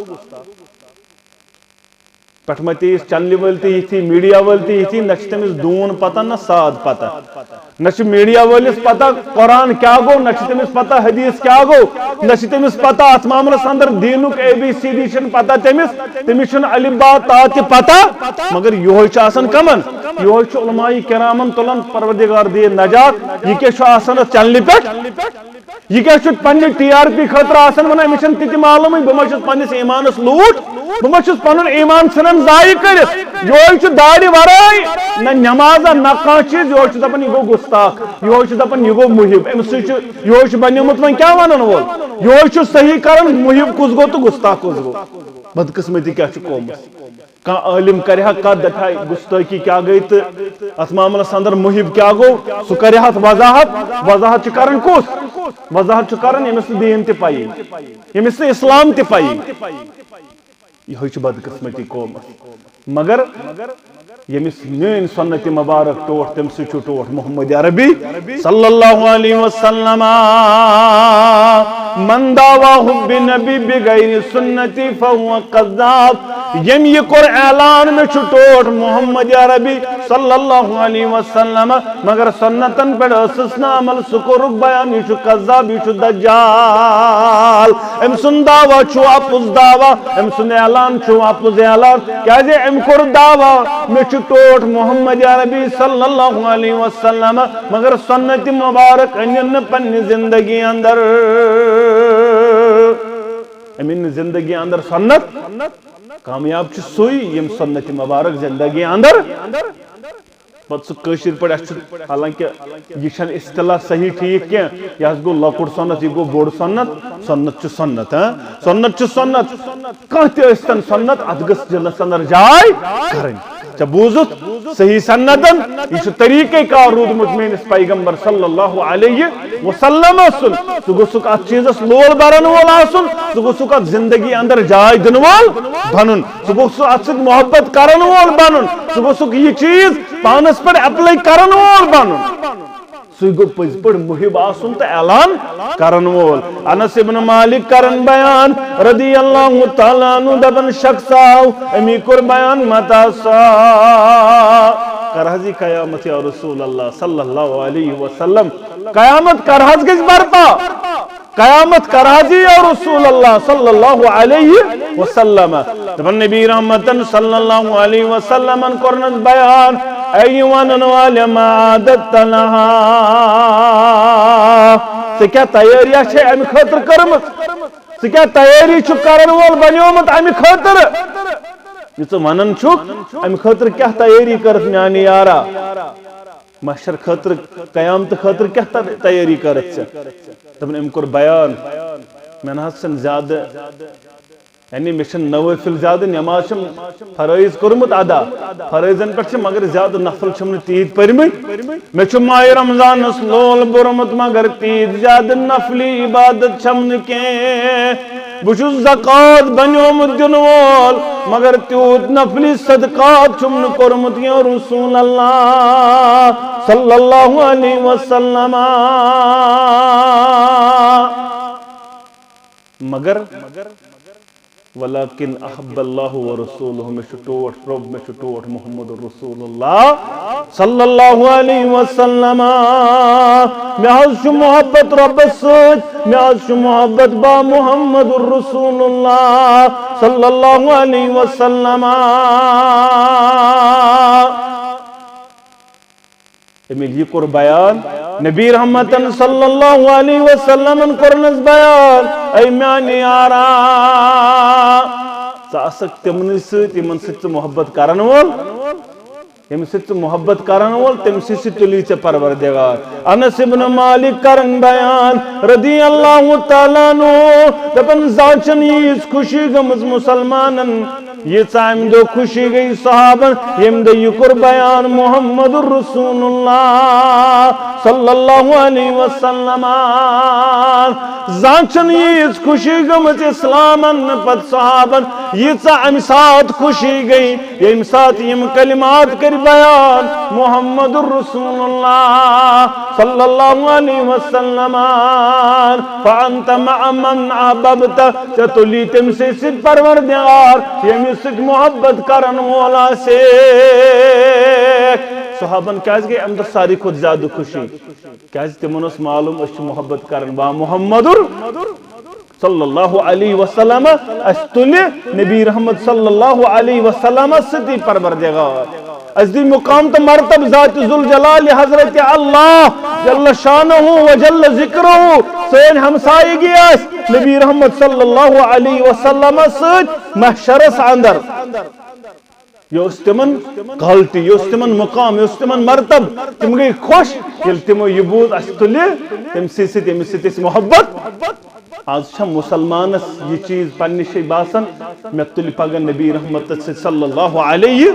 پٹمتی چنل ول تھی میڈیا ول تھی نہ تمس دون پتہ نہ ساد پتہ نہ میڈیا ولس پتہ قرآن کیا گو نہ تمس پتہ حدیث کیا گو نہ تمس پتہ ات معاملس اندر دینک ABCD چھ پتہ تمس الف با تا تہ پتہ مگر یہ آسان کمن یہ علماء کرامن تلان پروردگار دی نجات یہ کیا آسان چنل پہ یہ کیا پنہ TRP خاطر آسان ونان مجھے تہ معلوم بہ پنس ایمانس لوٹ بہ پن ایمان ژھنان ضائع کرت یہ داڑی ورائے نہ نماز نہ کھانا چیز یہ دپان یہ گو گستاخ یہ دپان یہ گو محب ام یہ بنیومت ون کیا ونان وول یہ صحیح کران محب کس گو تو گستاخ کس گو بدقسمتی کیا قومس کان عالم کرہا کت دپا گستاخی کیا گئی تو ات معاملس اندر محب کیا گو سہ کرہا وضاحت کران کس وضاحت کران یمس دین تہ پائی یمس اسلام تہ پائی یہ بدقسمتی قوم مگر یمس مین سنت مبارک ٹوٹ تم سے ٹوٹ محمد عربی صلی اللہ علیہ وسلم من دعوا حب نبی بغیر سنتی فهو قذاب یم یہ کور اعلان میں ٹوٹ محمد عربی صلی اللہ علیہ وسلم مگر سنتن پہ اسسنا عمل سکورک بیان یہ قذاب یہ دجال ام سن دعوی چھو اپوز دعوی ام سن اعلان چھو اپوز اعلان کیا جے ام کور دعوی میں ٹوٹ محمد عربی صلی اللہ علیہ وسلم مگر سنت مبارک انن پن زندگی اندر امین زندگی اندر سنت کامیاب چھ سوئی یم سنت مبارک زندگی اندر پت سو کشیر پڑ حالانکہ یہ چھن اصطلاح صحیح ٹھیک کیا یہ گو لکڑ سنت یہ گو بوڑ سنت سنت چھ سنت سنت چھ سنت کانتی استن سنت ادگس جلس اندر جائے کریں چا بوزت صحیح سندن یہ طریقہ کار رودمت میانس پیغمبر صلی اللہ علیہ وسلم سن تو گوسک ات چیزس لول برن وول آسن تو گوسک ات زندگی اندر جائے دن وول بنن تو گوسک ات سۭتۍ محبت کرن وول بنن تو گوسک یہ چیز پانس پر اپلائی کرن وول بنن سُے گو پٔزۍ پٲٹھۍ محب آسن تو اعلان کرن وول انس ابن مالک کرن بیان رضی اللہ تعالیٰ عنہ دپن شخص آو امی کور بیان متا سا کرحزی قیامت یا رسول اللہ صلی اللہ علیہ وسلم قیامت کرحز گز برپا قیامت کرحزی یا رسول اللہ صلی اللہ علیہ وسلم دپن نبی رحمتن صلی اللہ علیہ وسلم کرنس بیان ایوان والے ما عادت لہا سے کیا تیاریہ چھے امی خطر کرمت سے کیا تیاری چھو کرن وول بنیومت امی خطر یہ تو منن چھوک امی خطر کیا تیاری کرت میانی یارا محشر خطر قیامت خطر کیا تیاری کرت سے تب ام کر بیان میں نے حسن زیادہ یعنی مشن نوافل زیادہ نماز فرائض کرمت ادا فرائضن پر مگر زیادہ نفل چھم تیت پرمت میں چھم ماہ رمضان اس لول برمت مگر تیت زیادہ نفلی عبادت چھم کے بچھو زکاة بنیومت دن وول مگر تیوت نفلی صدقات چھم کرمت یا رسول اللہ صلی اللہ علیہ وسلم مگر ولیکن احب اللہ ورسولہ میں شٹوٹ رب میں شٹوٹ محمد رسول اللہ صلی اللہ علیہ وسلم میں حض محبت رب سوچ میں حض محبت با محمد رسول اللہ صلی اللہ علیہ وسلم امیل یہ کر بیان نبی رحمتن صلی اللہ علیہ وسلم کرنس بیان اے میانی آرا ساسک تمنی سیت یمن سیت محبت کرن وول یمن سیت محبت کرن وول تم سیت تلی چه پروردگار انس ابن مالک کرن بیان رضی اللہ تعالیٰ نو دپن زاچن یہ خوشی گمز مسلمانن یہ چاہم دو خوشی گئی صحابن یم دو یکر بیان محمد رسول اللہ صلی اللہ علیہ وسلم زانچن یہ خوشی گمز اسلامن پت صحابن یہ چاہم ساتھ خوشی گئی یم ساتھ یم کلمات کر بیان محمد رسول اللہ صلی اللہ علیہ وسلم فانت مع من عببت چتلی تم سے سد پروردگار یم سد محبت کرن مولا سے صحابن کیاز گئی امدر ساری خود زیادہ خوشی کیاز تمن اس معلوم اس محبت کرن با محمد صلی اللہ علیہ وسلم استلی نبی رحمت صلی اللہ علیہ وسلم سدی پروردگار ازدی مقام تو مرتب ذات ذوالجلال حضرت اللہ جل شانہ و جل ذکرہ سین ہمسائی گیا نبی رحمت صلی اللہ علیہ وسلم سید محشرس اندر یہ استمن غلطی یہ استمن مقام یہ استمن مرتب تم گئی خوش یل تمو یہ بود استلی تم سی محبت آج چھم مسلمانس یہ چیز پنی شئی باسن میں تلی پگن نبی رحمت صلی اللہ علیہ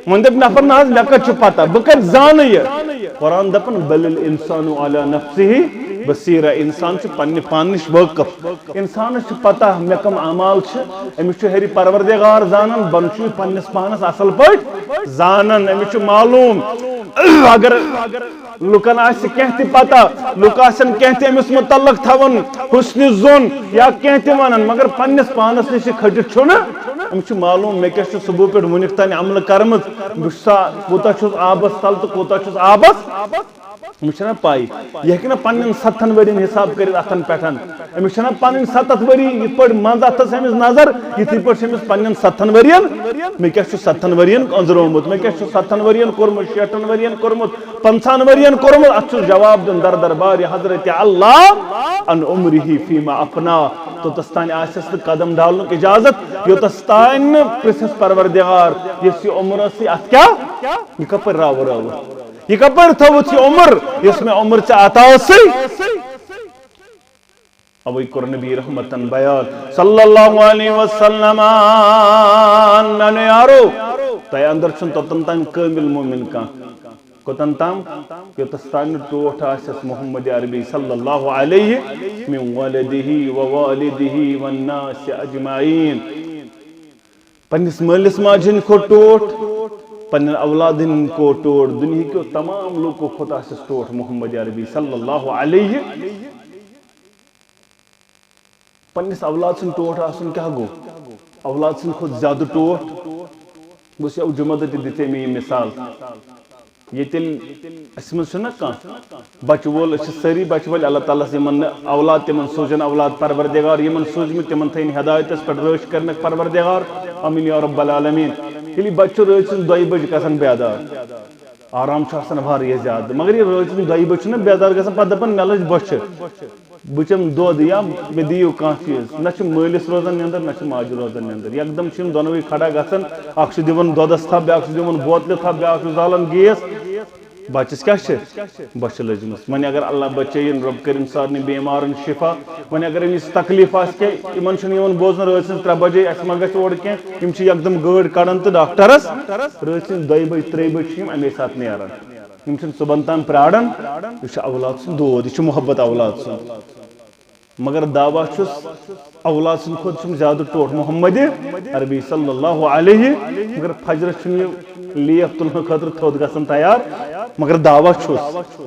من دپ نفر ناز لکت چھو پتا بکت زان یہ قرآن دپن بل الانسان علی نفسه بصیرہ انسان چھو پنی پانش وقف انسان چھو پتا میں کم عمال چھو امی چھو ہری پروردگار زانن بنچو پنیس پانس اصل پاٹ زانن امی چھو معلوم اگر لکن آسی کہتی پتا لک آسن کہتی امس متعلق تھون حسن زون یا کہتی ونن مگر پنیس پانس نشی کھجت چھو نا امس معلوم مے کیا صبح پہ ونک تان عمل کرمت کوتا چھس آبس تل تو کوتا چھس آبس امس پائی یہ ہیکہ پنن 7 ورین حساب کرت اتن پٹھن امس پنن 7 وری یہ پہ مز اتس امس نظر یتھی پہ امس پنن 7 ورین مے کیا 7 ورین انزرومت مے کیا 7 ورین کورمت 60 ورین کورمت 50 ورین کورمت ات جواب دن در دربار حضرت اللہ ان عمره فيما افنا تو تستان آسس قدم ڈالن اجازت یو تستان پرسس پروردگار یہ عمر سی ات کیا یہ کپر راو راو یہ کپر تھوت یہ عمر اس میں عمر سے عطا سی ابھی کر نبی رحمتن بیان صلی اللہ علیہ وسلم میں نے یارو تے اندر چھن توتن تام کامل مومن کا کوتن تام کہ تستان ٹوٹ آسس محمد عربی صلی اللہ علیہ من ولدہ ووالدہ والناس اجمعین پنس مالس ماجن کو ٹوٹ پنن اولادن کو ٹوٹ دنیا کے تمام لوگوں کو خود آسس ٹوٹ محمد عربی صلی اللہ علیہ پنس اولاد سن ٹوٹ آسن کیا گو اولاد سن خود زیادہ ٹوٹ بس یہ جمعہ دیتے میں یہ مثال یہ تیل اس من چھنا کان بچ وول سری بچ وول اللہ تعالیٰ سے من اولاد تمن سوزن اولاد پروردگار یمن سوزم تمن تھین ہدایت اس پر روش کرنے پروردگار امین یا رب العالمین یلی بچ روزن 2 بج گژھن بیدار آرام چھ آسان واریاہ زیادہ مگر یہ روزن 2 بج چھنا بیدار گژھن پتہ دپن مے لج بچ بچم دود یا مے دیو کان چیز نہ چھ مٲلِس روزان نیندر نہ چھ ماجہِ روزان نیندر یکدم چھم دونوے کھڑا گژھن اکھ چھ دِوان دودس تھپ بیاکھ چھ دِوان بوتلہِ تھپ بیاکھ چھ زالان گیس بچس کیا بچ لجمس ون اگر اللہ بچین رب کرم سارنی بیمارن شفا ون اگر امس تکلیف آس کی بوزن رات 3 بجے اس ما گھس اور کی یکدم گاڑ کڑان تو ڈاکٹرس رات 2 بج 3 بج امے سات نیران صبح تام پراران یہ اولاد سن دود یہ محبت اولاد سن مگر دعویٰ چھس اولاد سن خود چھم زیادہ ٹوٹ محمد عربی صلی اللہ علیہ مگر فجر چھن لیف تلن خاطر تھود گژھن تیار مگر دعویٰ چھس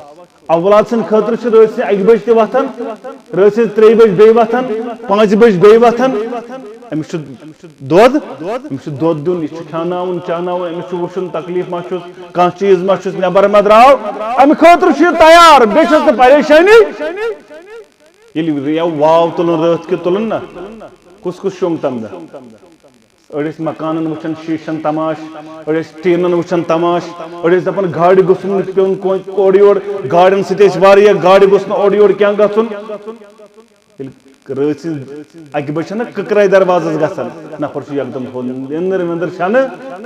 اولاد سن خاطر چھ رات 1 بج تہ وتھان رات 3 بج بے وتھان 5 بج بے وتھان امس دود دن یہ کھاناون چاناون امس وشن تکلیف ما چھس کان چیز ما چھس نبر ما دراو ام خاطر چھ تیار بے چھس پریشانی یلی واو تلن رات کے تلن نا کس شونگ تم دہ اڑس مکانن وچھن شیشن تماش اڑس ٹینن وچھن تماش اڑس دپن گاڑی گسن پیون اوڑ یور گاڑین ستے واریاہ گاڑی گسن اوڑ یور کیا گژھن رات 1 بج نا ککرائی دروازس گژھان نفر یکدم اندر وندر چھن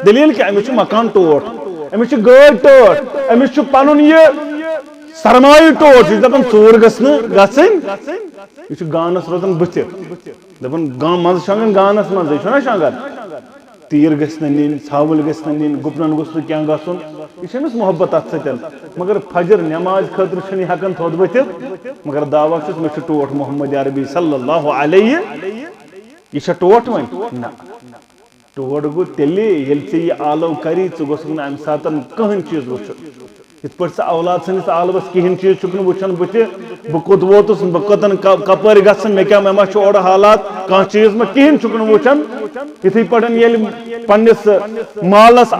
دلیل کیا امس مکان ٹوٹ امس گاڑ ٹوٹ امس پنن یہ سرمایہ ٹوٹ یہ دپان ژور گژھن یہ گانس روزان بتھ دپان مز شنگن گانس مز یہ چھنا شنگان تیر گژھِ نہٕ نِنۍ ژھاوٕلۍ گژھِ نہٕ نِنۍ گُپنن گوٚژھ نہٕ کینٛہہ گژھُن یہ چھِ أمِس محبت اتھ سۭتۍ مگر فجر نماز خٲطرٕ چھُنہٕ یہِ ہٮ۪کان تھوٚد ؤتھِتھ مگر دعوا چھُس مےٚ چھُ ٹوٹھ محمد عربی صلی اللہ علیہ یہ چھا ٹوٹھ وۄنۍ نہ ٹوٹھ گوٚو تیٚلہِ ییٚلہِ ژےٚ یہِ آلو کری ژٕ گوٚژھُکھ نہٕ اَمہِ ساتہٕ کٕہٕنۍ چیٖز وٕچھُن یِتھ پٲٹھۍ ژٕ اولاد سٕنٛدِس عالوس کِہیٖنۍ چیٖز چھُکھ نہٕ وٕچھان بٕتھِ بہٕ کوٚت ووتُس بہٕ کوٚتن کپٲرۍ گژھٕ مےٚ ما چھُ اورٕ حالات کانٛہہ چیٖز ما کِہیٖنۍ چھُکھ نہٕ وٕچھان یِتھٕے پٲٹھۍ ییٚلہِ پننِس مالس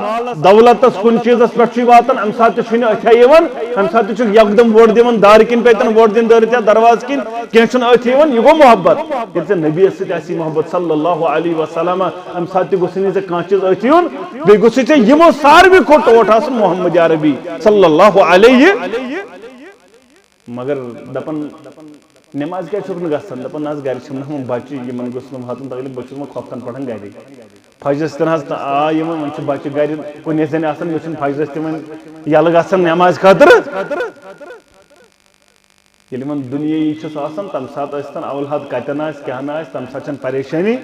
دولتس کُنہِ چیٖزس پٮ۪ٹھ چھُے واتان امہِ ساتہٕ تہِ چھُنہٕ أتھے یِوان امہِ ساتہٕ تہِ چھُکھ یکدم ووٹ دِوان دارِ کِنۍ پیتن ووٹ دِنۍ دٲرِتھ یا دروازٕ کِنۍ کینٛہہ چھُنہٕ أتھۍ یِوان یہِ گوٚو محبت ییٚلہِ ژےٚ نبیَس سۭتۍ آسی محبت صلی اللہ علیہ وسلم امہِ ساتہٕ تہِ گوٚژھُے نہٕ ژےٚ کانٛہہ چیٖز أتھۍ یُن بیٚیہِ گوٚژھُے ژےٚ یِمو ساروٕے کھۄتہٕ ٹوٹھ آسُن محمد عربی صلی اللہ علیہ مگر دپان نماز کیا چھُکھ نہٕ گژھان دپان نہ حظ گرِ چھِم نہٕ بچہِ یِمن گوٚژھ نہٕ واتُن تکلیٖف بہٕ چھُس وۄنۍ کھۄفتن پران گرِ فجرس تہِ نہ حظ آ یِمن وۄنۍ چھِ بچہِ گرِ کُنی زٔنۍ آسان مےٚ چھُنہٕ فجرس تہِ وۄنۍ یلہٕ گژھان نماز خٲطرٕ ییٚلہِ یِمن دُنیٲیی چھُس آسان تمہِ ساتہٕ ٲسۍ تن اولاد کتٮ۪ن آسہِ کیٛاہ نہٕ آسہِ تمہِ ساتہٕ چھنہٕ پریشٲنی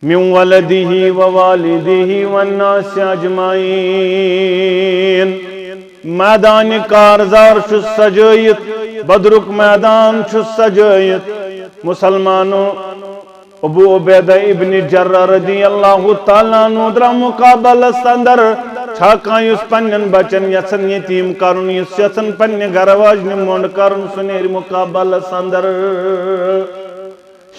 من ولدہ ووالدہ والناس اجمعین میدان کارزار چھُس سجٲیِتھ بدرُک میدان چھُس سجٲیِتھ مسلمانو ابو عبیدہ ابن جرہ رضی اللہ تعالیٰ عنہ درٛاو مقابلس اندر چھا کانٛہہ یُس پننٮ۪ن بچن یژھان یتیٖم کرُن یُس یژھان پننہِ گرٕ واجنہِ مۄنڈ کرُن سُہ نیرِ مقابلس اندر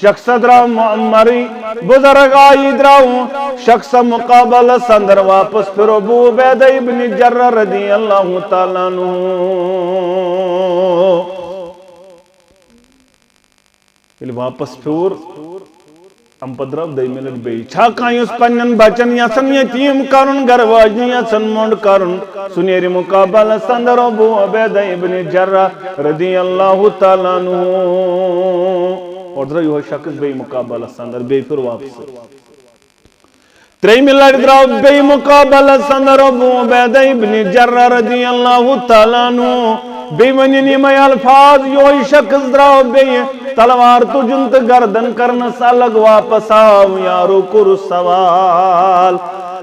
شخص دراو مری بزرگ آئی دراو شخص مقابل سندر واپس پھر ابو عبیدہ ابن جرہ رضی اللہ تعالیٰ عنہ یل واپس پھر ام پدراو دائی منٹ بی چھا کائیوس پنن بچن یسن یتیم کرن گر واجنی یسن منڈ کرن سنیری مقابل سندر ابو عبیدہ ابن جرہ رضی اللہ تعالیٰ عنہ اور درہ یہ شخص بی مقابل سندر بی پھر واپس تریمی لڑ دراو بی مقابل سندر ابو عبیدہ ابن جرہ رضی اللہ تعالیٰ عنہ بی ونینی میں الفاظ یہ شخص دراو بی تلوار تجنت گردن کرنا سالگ واپس آو یارو کر سوال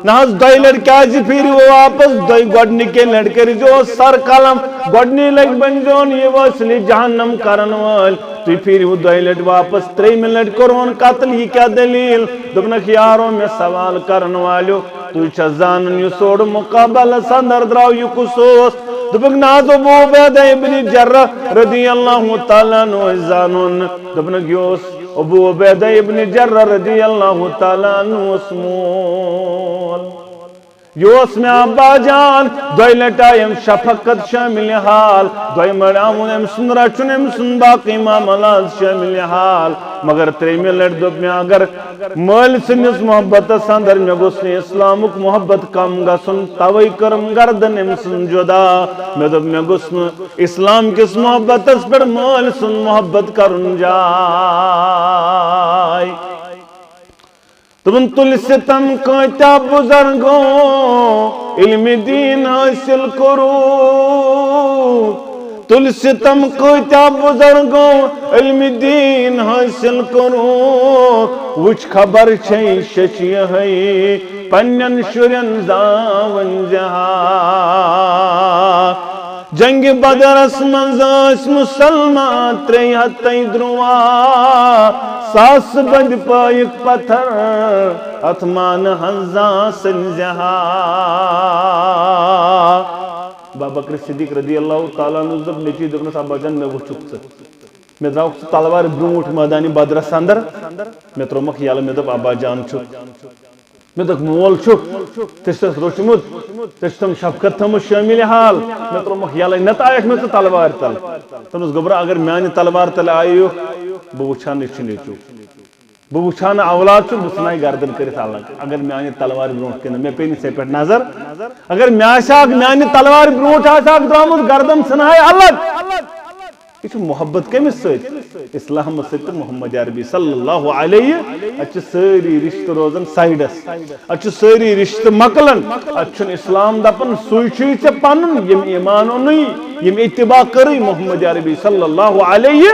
ناز دائی لڑکازی پھیری وہ واپس دائی گوڑنی کے لڑکر جو سر کلم گوڑنی لگ بنجون یہ وصلی جہنم کرن وال تو پھیری وہ دائی لڑ واپس 3 منٹ کرون قتل ہی کیا دلیل دبنک یاروں میں سوال کرن والو تو چزانن یو سوڑ مقابل سندر دراو یو کسوس دبنک ناز ابو عبیدہ ابن جرہ رضی اللہ تعالیٰ عنہ زانون دبنک یوس ابو عبیدہ ابن جرہ رضی اللہ تعالیٰ عنہ اسمول یوس میں ابا جان دوئی لٹائیم شفقت شامل حال دوئی مڑامون ام سن رچن ام سن باقی معاملات شامل حال مگر 3 منٹ دب میں اگر مال سنس محبت سندر میں گسنی اسلامک محبت کم گسن توئی کرم گردن ام سن جدا میں دب میں گسن اسلام کس محبت اس پر مال سن محبت کرن جائے تم تل ستم کتا بزرگوں علم دین حاصل کرو تل ستم کتا بزرگوں علم دین حاصل کرو وچ خبر چھئی ششی ہے پنن شرین زاون جہاں جنگ بدر اسمنزاس مسلمان 3 دروا ساس بند پائک پتھر اتمان ہنزاں سنجہا بابا بکر صدیق رضی اللہ تعالیٰ عنہ زب نیچی دکھنا صاحبہ جن میں وہ چکت میں دراؤ تلوار برونٹ میدانی بدر سندر میں ترمک یالا میں دب آبا جان چک میں دک مول چک تشتس روشمت تشتم شفقت تم شامل حال میں ترمک یالا نتائش میں تو تلوار تل تنس گبرا اگر میانی تلوار تل آئیو بوچھان نشنے چو بوچھان اولاد چو بسنائی گردن کرت اللہ اگر میانی تلوار برونٹ کنا میں پینی سے پیٹ نظر اگر میانی تلوار برونٹ آساک درامت گردن سنائی اللہ یہ محبت کمس سید اسلام سید محمد عربی صلی اللہ علیہ اچھ ساری رشتہ روزن سائیڈس اچھ ساری رشتہ مکلن اچھن اسلام دپن سوچی سے پنن یم ایمانو نہیں یم اتباع کری محمد عربی صلی اللہ علیہ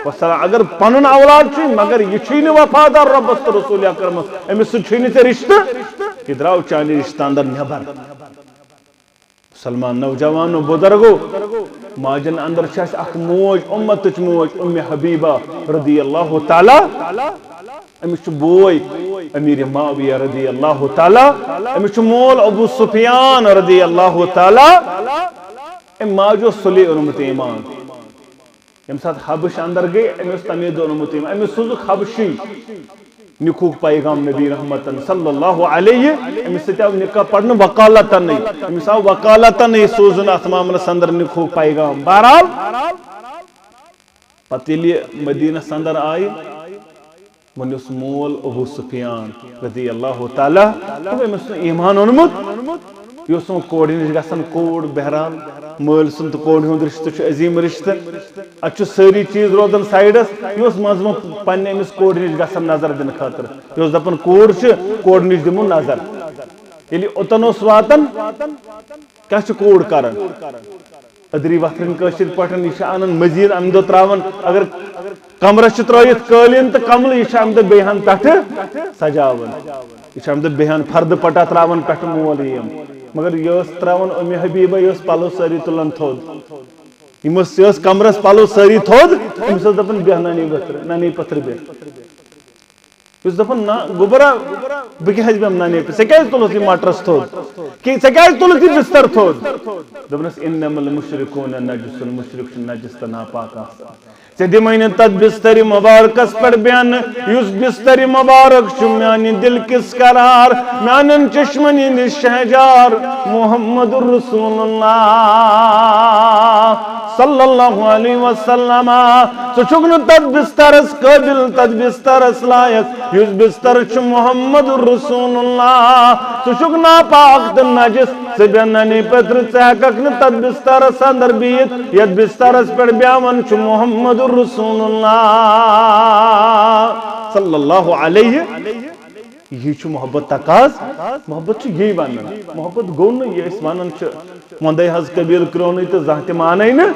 وسلم اگر پنن اولاد چھ مگر یہ چھین وفادار رب رسول اکرم امس چھین سے رشتہ یہ دراو چانی رشتہ اندر نبر سلمان نوجوان و بزرگو ماجن اندر چھس اخ موج امتچ موج ام حبیبہ رضی اللہ تعالی امس بوئی امیر معاویہ رضی اللہ تعالی امس مول ابو سفیان رضی اللہ تعالی ام ماجو صلی انمت ایمان ام ساتھ حبش اندر گئی امس تمید انمت ایمان امس سوزک حبشی نکوک پیغام نبی رحمتن صلی اللہ علیہ امس ستیاو نکاح پڑھنا وقالتا نہیں امس آو وقالتا نہیں سوزن اتمامنا سندر نکوک پیغام بہرحال پتیلی مدینہ سندر آئی ونیس مول ابو سفیان رضی اللہ تعالی امس ایمان انمت یہ کوڑ نش گھن کوڑ بہرحال مل سن تو کوڑ ہند رشتہ عظیم رشتہ اتھ ساری چیز روزان سائڈس یہ مز پنہ امس کوڑ نش گھن نظر دن خاطر یہ دپان کوڑ کوڑ نش دمو نظر یلی اوتن واتان کیا کوڑ کران ادری وتھرن قشر پٹن یہ انان مزید ام دہ تراون اگر کمرس ترائت قالین تو کمل یہ ام دہ بیہن پٹھ سجاون یہ ام دہ بیہن فرد پٹا تراون پٹھ مول یم مگر یہ تراون ام حبیبہ یہ پلو ساری تلان تھود یہ کمرس پلو ساری تھود امس دپان بیہ نانی پتھر بیہ اس دپان نا گوبرا بہ کیاز بیہم نانی پہ سکیاز تلس یہ مٹرس تھود سکیاز تلس یہ بستر تھود دپنس انما المشرکون نجس المشرک نجس تو ناپاک آسان دمین تت بستر مبارکس پر بیان یس بستر مبارک میانی دل کس قرار میانن چشمنی نش شہجار محمد رسول اللہ صلی اللہ علیہ وسلم ثن تت بسترس قابل تت بسترس لائق یس بستر محمد رسول اللہ ثک ناپاک تو نجس ثنی پتر ثک تت بسترس اندر بہت یت بسترس پہ بیان محمد رسول اللہ صلی اللہ علیہ یہ محبت تقاض محبت یہ ون محبت گو نا یہ ون وندے حض قبیل کرونی تو زانہ مانے نا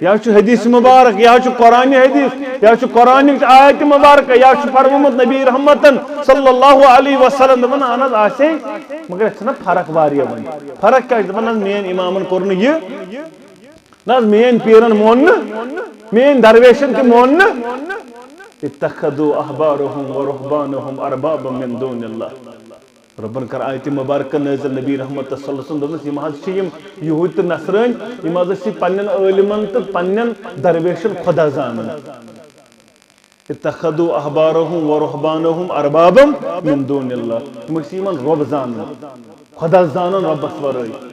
یا حدیث مبارک یا قرآن حدیث یا قرآن آیت مبارک یا فرمومت نبی رحمتن صلی اللہ علیہ وسلم دپان اہن حظ آسے مگر اتنا فرق واریاہ ون فرق کیا دپان حظ مین امامن کور نہ یہ نہ مین پیرن مون مین درویشن تہ مون اتخذوا احبارهم ورهبانهم اربابا من دون اللہ ربن کر آیت مبارکہ نازل نبی رحمت صلی اللہ علیہ وسلم یم حظ یم یہود تہ نصران یم حظ پنن عالمن تہ پنن درویشن خدا زانن اتخذوا احبارهم ورهبانهم اربابا من دون اللہ یمن رب زانن خدا زانن ربس ورائے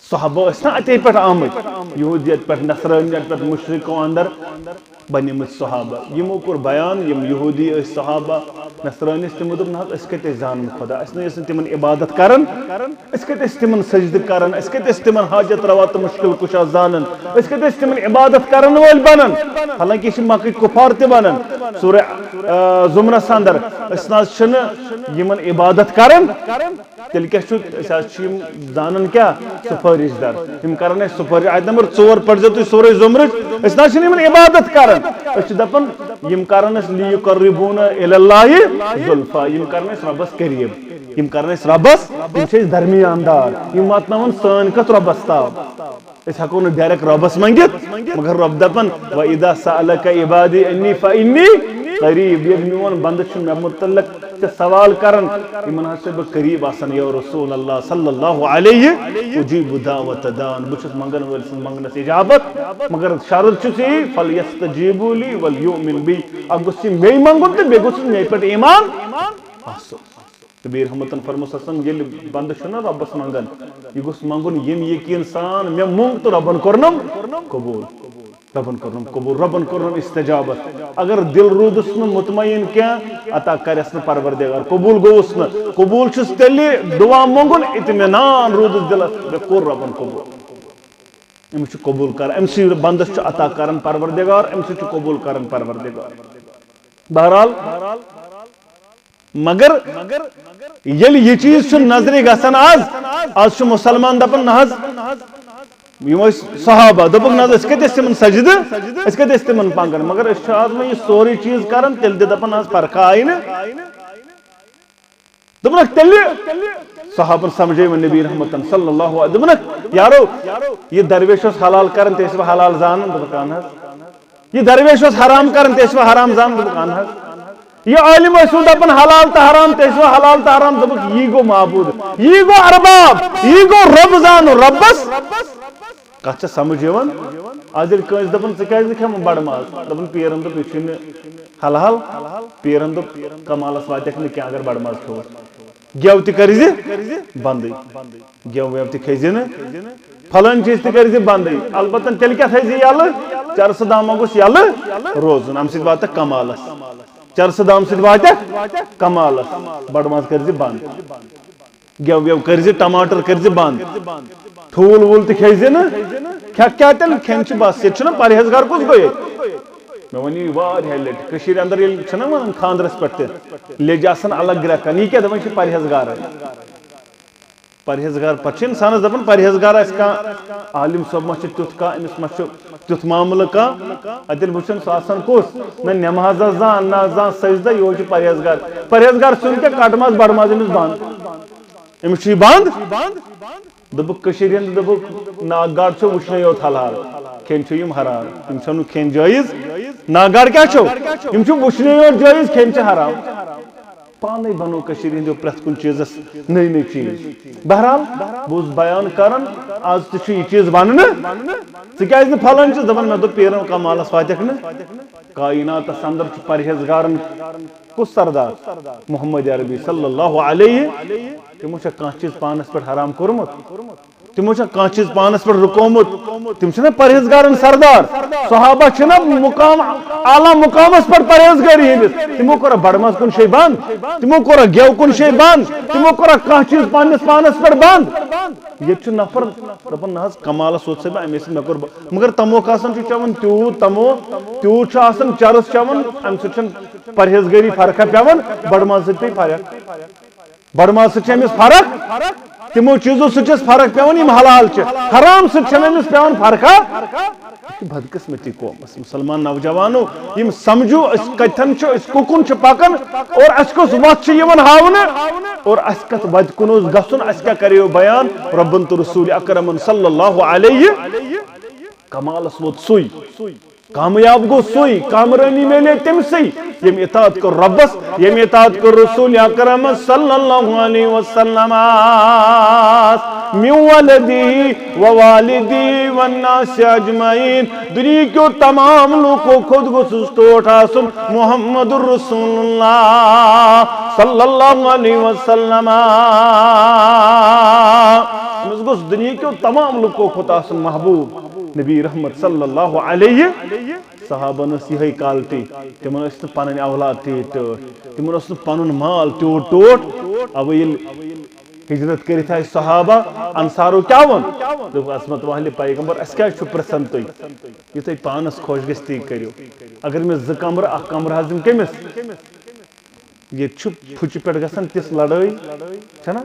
صحابہ نا اتے پہ آمت یہودیت پہ نصرانیت پہ مشرقوں اندر بنیمت صحابہ یمو کور بیان یم یہودی صحابہ نصرانیس تمو دپ نہ اس کتے زان خدا اس نے تمن عبادت کرن اس کتے تمن سجدہ کرن اس کتے تمن حاجت روا تو مشکل کشا زانن اس کتے تمن عبادت کرن ول بنن حالانکہ یہ مکہ کفار تہ بنن سورہ زمرہ اندر اس نا چھن یمن عبادت کرن تیل کیا زانن کیا سفارش در یم کرن سفارش آیت نمبر 4 پڑھ تو سورہ زمرچ اس نا چھن یمن عبادت کرن اس دپن یم کرن لیقربون الی اللہ زلفا یم کرن ربس قریب یم کرن ربس یم چھ درمیان دار یم ماتناون سان کت ربس تاب اس ہکو نہ ڈائریکٹ ربس منگت مگر رب دپن واذا سالک عبادی انی فانی قریب یہ میون بندہ چھ مے متعلق سوال کرن یمن ہسے بہ قریب آسن یا رسول اللہ صلی اللہ علیہ اجیب دعوت دان بچس منگن ول سن منگنس اجابت مگر شرط چھ فلیستجیبوا لی ولیؤمن بی اگس می منگن تو بے گس می پٹ ایمان آسو نبی رحمتن فرموس اسن یل بند چھنا ربس منگن یہ گس منگن یم یقین سان مے منگ تو ربن کرنم قبول ربن کرنم قبول ربن کرنم استجابت اگر دل رودس نہ مطمئن کیا عطا کرس نہ پروردگار قبول گوس نہ قبول چھس تیلی دعا منگن اطمینان رودس دل بے کور ربن قبول ام چھ قبول کر ام سی بندس چھ عطا کرن پروردگار ام سی چھ قبول کرن پروردگار بہرحال مگر یل یہ چیز چھ نظر گسن آز چھ مسلمان دپن نہ یم صحابہ دپک نہ اس کتے تمن سجدہ اس کتے تمن پنگن مگر اس آز میں یہ سوری چیز کرن تیل دپن آز فرق آئی نا دپنک تیل صحابہ سمجھے میں نبی رحمتن صلی اللہ علیہ دپنک یارو یہ درویش حلال کرن تیس وہ حلال زانن دپکان یہ درویش حرام کرن تیس وہ حرام زانن دپکان یہ عالم رسول دپن حلال تا حرام تیس وہ حلال تا حرام دپک یہ گو معبود یہ گو ارباب یہ گو رب زان ربس کچھ سمجھ یوان آج کنس دپن ژٕ کھم بڑ ماز دپن پیرن دپ یہ حلال پیرن دپ کمالس واتک نہ کیا اگر بڑ ماز کھو گیو تہ کرزِ بندی گیو ویو تہ کھیزِ نہ پھلن چیز تہ کرزِ بندی البتہ تیل کیا تھیزِ یلہ چرس دامہ گوٚژھ یلہ روزُن امہ سۭتۍ واتکھ کمالس چرس دام سۭتۍ واتکھ کمالس بڑ ماز کرزِ بند گیو ویو کرزِ ٹماٹر کرزِ بند ٹھول وول تہ کھیزِ نا کھیک کیا تیل کھین چھ بس یہ چھنا پرہیزگار کس گوٚو میں ونی واریاہ لٹہِ کشیر اندر ییٚلہِ چھنا ونان خاندرس پٮ۪ٹھ تہِ لیجہِ آسان الگ گرٛٮ۪کن یہِ کیٛاہ دپان چھِ پرہیزگار پرہیزگار پتہٕ چھِ انسانس دپان پرہیزگار آسہِ کانٛہہ عالم صٲب ما چھُ تیُتھ کانٛہہ أمِس ما چھُ تیُتھ معاملہٕ کانٛہہ اتہِ ییٚلہِ وٕچھن سُہ آسان کُس نہ نٮ۪مازا زانٛہہ نہ زانٛہہ سجدہ یہوے چھُ پرہیزگار پرہیزگار سیُن کیٛاہ کٹ ماز بڑ ماز أمِس بنٛد أمِس چھُ یہِ بنٛد دپُک کشیر ہند دپُک ناگ گاڈ چھو وٕچھنے یوت حلال کھین چھو یم حرام یم چھنہٕ کھین جٲیز ناگ گاڈ کیٛاہ چھو یم چھو وٕچھنے یوت جٲیز کھین چھِ حرام پانے بنو کشیر ہندو پرت کن چیز نئی نئی چیز بہرحال بہت بیان کرن آج تھی یہ چیز بننے ثہ پھلان چیز دپان مے پیرن کمالس واتک کائنات اندر پرہیزگارن کس سردار محمد عربی صلی اللہ علیہ تمو کھانا چیز پانس پہ حرام کورمت تمو کھانا چیز پانس پہ رکومت تم پرہیزگارن سردار صحابہ چھنا مقام اعلیٰ مقامس پر پرہیزگاری ہندس تمو کورا بڑماز کن شے بند تمو کورا گیو کن شے بند تمو کورا کھانا چیز پانس پہ بند یہ نفر دپان نہ کمالس ووت صاحب امے سۭتۍ مےٚ کوٚر مگر تموک آسان چٮ۪وان تیوٗت تیوٗت چھُ آسان چرس چٮ۪وان امہِ سۭتۍ چھنہٕ پرہیزگٲری فرقا پیوان بڑماز سۭتۍ پیٚیہِ فرق بڑماز سۭتۍ چھِ أمِس فرق تمو چیزو سۭتۍ چھس فرق پیوان یم حلال چھِ حرام سۭتۍ چھنہٕ أمِس پیوان فرقا بدقسمتی قومس مسلمان نوجوانو یم سمجھو اس کتن اس ککن پکان اور اس کس وت ہاؤنے اور اس کت وت کن گھن اس کیا کریو بیان ربن تو رسول اکرم صلی اللہ علیہ کمالس ووت سوئی کامیاب گو سوئی کامرانی میلے تم سی یم اطاعت کر ربس یم اطاعت کر رسول اکرم صلی اللہ علیہ وسلم من ولدی ووالدی والناس اجمعین دنیا کیو تمام لوگوں خود گوسس ٹوٹ آسن محمد رسول اللہ صلی اللہ علیہ وسلم امس گوس دنیا کیو تمام لوگوں خود آسن محبوب نبی رحمت صلی اللہ علیہ صحابن یہ کالٹی تمن پن اولاد تیت تمن پن مال تیوت ٹوٹ اب ہجرت کرت آئی صحابہ انصارو کیا ون دپ عصمت والے پیغمبر اس کیا پرسن تھی یہ تھی پانس خوش گژھِ تی کرو اگر میں زٕ کمرٕ اکھ کمرٕ حظ دم کمس یہ پھچہ پہ گژھان تس لڑائی چھنا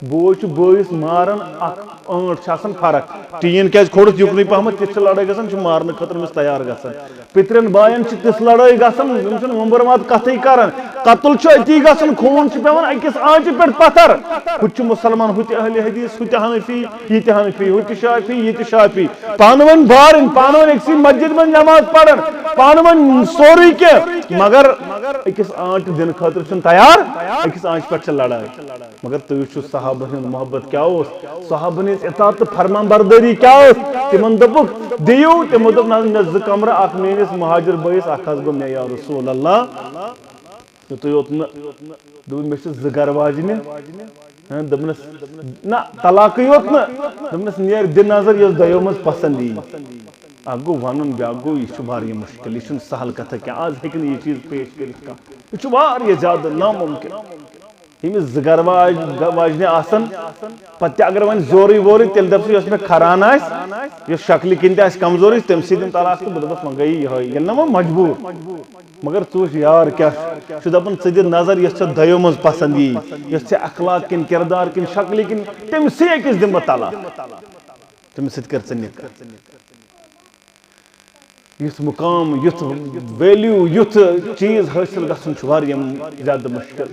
بوے بٲیِس ماران اکھ ٲنٹ چھِ آسان فرق ٹیٖن کیازِ کھوڑُس یُکنُے پہمتھ تِژھ چھِ لڑٲے گژھان چھِ مارنہٕ خٲطرٕ أمِس تیار گژھان پِترٮ۪ن بایَن چھِ تِژھ لڑٲے گژھان یِم چھِنہٕ وۄمبر کتھٕے کران قتل چھُ أتی گژھان خوٗن چھُ پیوان أکِس آنچہِ پٮ۪ٹھ پتھر ہُہ تہِ چھُ مُسلمان ہُہ تہِ اہلِ حدیث ہُہ تہِ حنفی یہِ تہِ حنفی ہُہ تہِ شافی یہِ تہِ شافی پانہٕ ؤنۍ بارٕنۍ پانہٕ ؤنۍ أکسٕے مسجد منٛز نماز پران پانہٕ ؤنۍ سورُے کینٛہہ مگر أکِس آنچہِ دِنہٕ خٲطرٕ چھُنہٕ تیار أکِس آنچہِ پٮ۪ٹھ چھِ لڑٲے مگر تُہۍ وٕچھِو صحابن ہُنٛد محبت کیا صحابن ہز اطاعت تو فرمان برداری کیا تمن دپک دیو تمو دپ نہ زٕ کمرٕ اکھ میٲنِس مہاجر بٲیِس اکھ حظ گوٚو مےٚ یا رسول اللہ تُہۍ یوت نہٕ دوٚپُن مےٚ چھِ زٕ گرٕ واجنہِ دوٚپنس نہ طلاقٕے یوت نہٕ دوٚپنس نیر دِ نظر یۄس دۄیو منٛز پسنٛد یی اکھ گوٚو ونُن بیاکھ گوٚو یہِ چھُ واریاہ مُشکل یہِ چھُنہٕ سہل کتھا کینٛہہ آز ہیٚکہِ نہٕ یہِ چیٖز پیش کٔرِتھ کانٛہہ یہِ چھُ واریاہ زیادٕ نامُمکِن ییٚمِس زٕ گرٕ واجنہِ آسن پتہٕ تہِ اگر وۄنۍ زورٕے وورٕے تیٚلہِ دپ ژٕ یۄس مےٚ کھران آسہِ یۄس شکلہِ کِنۍ تہِ آسہِ کمزورٕے تٔمسٕے دِم طلاق تہٕ بہٕ دپس وۄنۍ گٔیی یِہوٚے ییٚلہِ نہ وۄنۍ مجبوٗر مگر ژٕ وٕچھ یار کیٛاہ چھُ دپان ژٕ دِ نظر یۄس ژےٚ دۄیو منٛز پسنٛد یی یۄس ژےٚ اخلاق کِنۍ کردار کِنۍ شکلہِ کِنۍ تٔمسٕے أکِس دِمہٕ بہٕ طلاق تٔمِس سۭتۍ کر ژٕ نِکاح یُتھ مقام یُتھ ویلیوٗ یُتھ چیٖز حٲصِل گژھُن چھُ واریاہ زیادٕ مُشکل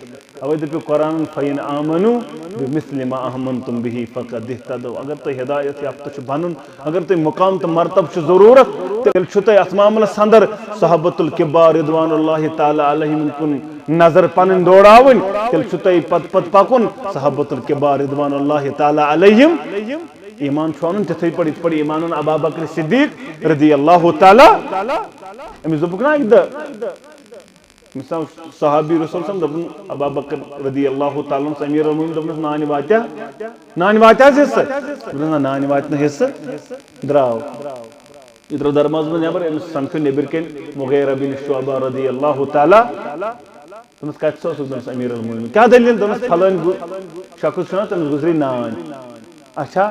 اوے دٔپِو قرآن فَإِنْ آمَنُوا بِمِثْلِ مَا آمَنْتُمْ بِهِ فَقَدِ اهْتَدَوْا اگر تۄہہِ ہدایت یافتہٕ چھُ بنُن اگر تۄہہِ مقام تہٕ مرتبہٕ چھُ ضروٗرت تیٚلہِ چھُ تۄہہِ اتھ معاملس اندر صحابۃ الکبار رضوان اللہ تعالیٰ علیہم کُن نظر پنٕنۍ دوڑاوٕنۍ تیٚلہِ چھُ تۄہہِ پتہٕ پکُن صحابۃ الکبار رضوان اللہ تعالیٰ علیہم ایمان چھُ انُن تِتھٕے پٲٹھۍ یِتھ پٲٹھۍ ایمان اوٚن ابا بکر صدیق رضی اللہ تعالیٰ أمِس دوٚپُکھ نا اکہِ دۄہ أمِس آو صحابی رسول صٲب دوٚپُن ابا بکر رضی اللہ تعالیٰ ہن امیر المومنین دوٚپنس نانہِ واتیٛا حظ حصہٕ دوٚپنس نہ نانہِ واتہِ نہٕ حصہٕ درٛاو یہِ درٛاو درماز منٛز نٮ۪بر أمِس سمکھیو نیٚبٕرۍ کِنۍ مغیرہ بن شعبہ رضی اللہ تعالیٰ دوٚپنس کتہِ سا اوسُکھ دوٚپنس امیر المومنین کیٛاہ دٔلیٖل دوٚپنس پھلٲنۍ شخص چھُنہ تٔمِس گُزرے نانۍ اچھا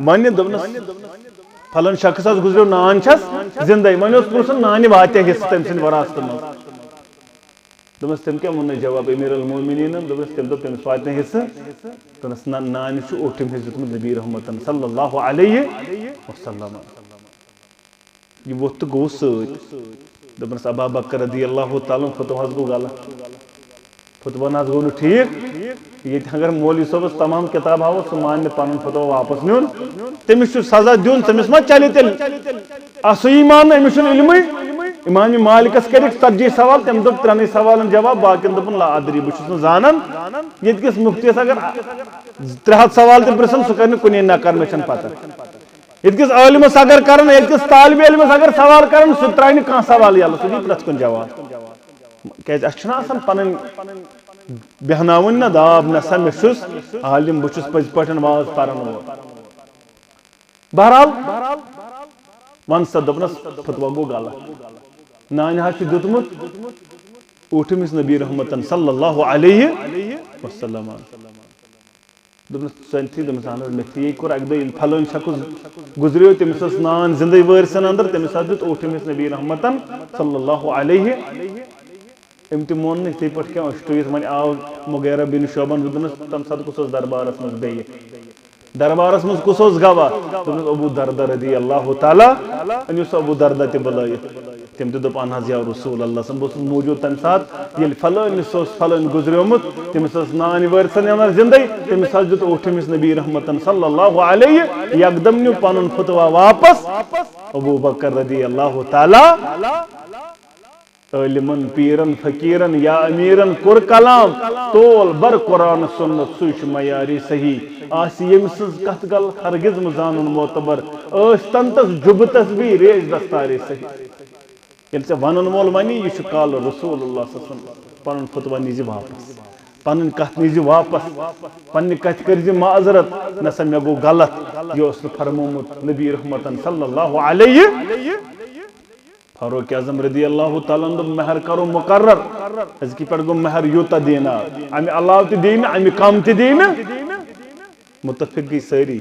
وَنہِ دوٚپنس پھلٲنۍ شخص حظ گُزریو نانۍ چھس زندے وۄنۍ اوس پرٛژھُن نانہِ واتیٛا حصہٕ تٔمۍ سٕنٛدِ وراثتہٕ منٛز دوٚپنس تٔمۍ کیٛاہ ووٚننَے جواب امیر المومنیٖنن دوٚپنس تٔمۍ دوٚپ تٔمِس واتہِ نہٕ حصہٕ دوٚپنس نہ نانہِ چھُ اوٚٹھِم حصہٕ دیُتمُت نبی رحمتن صلی اللہ علیہ وسلم یہِ ووٚتھ تہٕ گوٚو سۭتۍ دوٚپنس ابا بکر رضی اللہ تعالیٰ فتویٰ حظ گوٚو غلط فتویٰ نہ حظ گوٚو نہٕ ٹھیٖک ییٚتہِ اگر مولوی صٲبس تمام کِتاب ہاوو سُہ مانہِ نہٕ پنُن فتویٰ واپس نیُن تٔمِس چھُ سزا دیُن تٔمِس ما چلہِ تیٚلہِ سُے مان نہٕ أمِس چھُنہٕ علمٕے امام مالکس کرک 40 سوال تم دپ 3 سوالن جواب باقین دپن لا ادری بہ چھس زانن یت کس مفتیس اگر 300 سوال تہ پرسن سہ کرن کنے نکر مے چھن پتہ یت کس عالمس اگر کرن یت کس طالب علمس اگر سوال کرن سہ تراین کان سوال یل سہ دی پرت کن جواب کیاز اچھنا آسان پنن بہناون نہ داب نسا مے چھس عالم بہ چھس پز پٹن واز پرن بہرحال ون سا دپنس فتوا گو غلط نانہ چھ دتمت اوٹھمس نبی رحمتن صلی اللہ علیہ وسلم دپنس سنتی دپنس اہن مے یہ کور اک دہ پھلن شخص گزریو تمس اس نان زندہ وارسن اندر تمس دت اوٹھمس نبی رحمتن صلی اللہ علیہ ام تہ مون نہ تھی پٹ کیا اشٹویس من آو مغیرہ بن شعبن دپنس تم سات کس دربارس من بیہ دربارس مز کس گواہ دپنس ابو دردہ رضی اللہ تعالی انس ابو دردہ تہ بلائت تم تہ دپ اہن حظ یا رسول اللہ صلی بہت موجود تمہ سات یل فلان فلان گزریومت تمس نان وارسن اندر زندہ تمس دت اوٹھمس نبی رحمتن صلی اللہ علیہ یکدم نیو پنن فتوا واپس ابو بکر رضی اللہ تعالی عالمن پیرن فقیرن یا امیرن کور کلام تول بر قرآن سنت سوچ معیاری صحیح آس یم سز کت گل ہرگز مزانن معتبر اس تنتس جبتس بھی ریج دستار صحیح یل ژے ونن وول ونی یہ کال رسول اللہ صلی اللہ علیہ وسلم پنن فتوا نیزِ واپس پنن کت نیزِ واپس پنہ کت کرزِ معذرت نسا مے گو غلط یہ اس فرمومت نبی رحمتن صلی اللہ علیہ فاروق اعظم رضی اللہ تعالیٰ عنہ مہر کرو مقرر از کی پڑھ گو مہر یوتا دینا امی اللہ تی دینا امی کام تی دینا متفق گئی ساری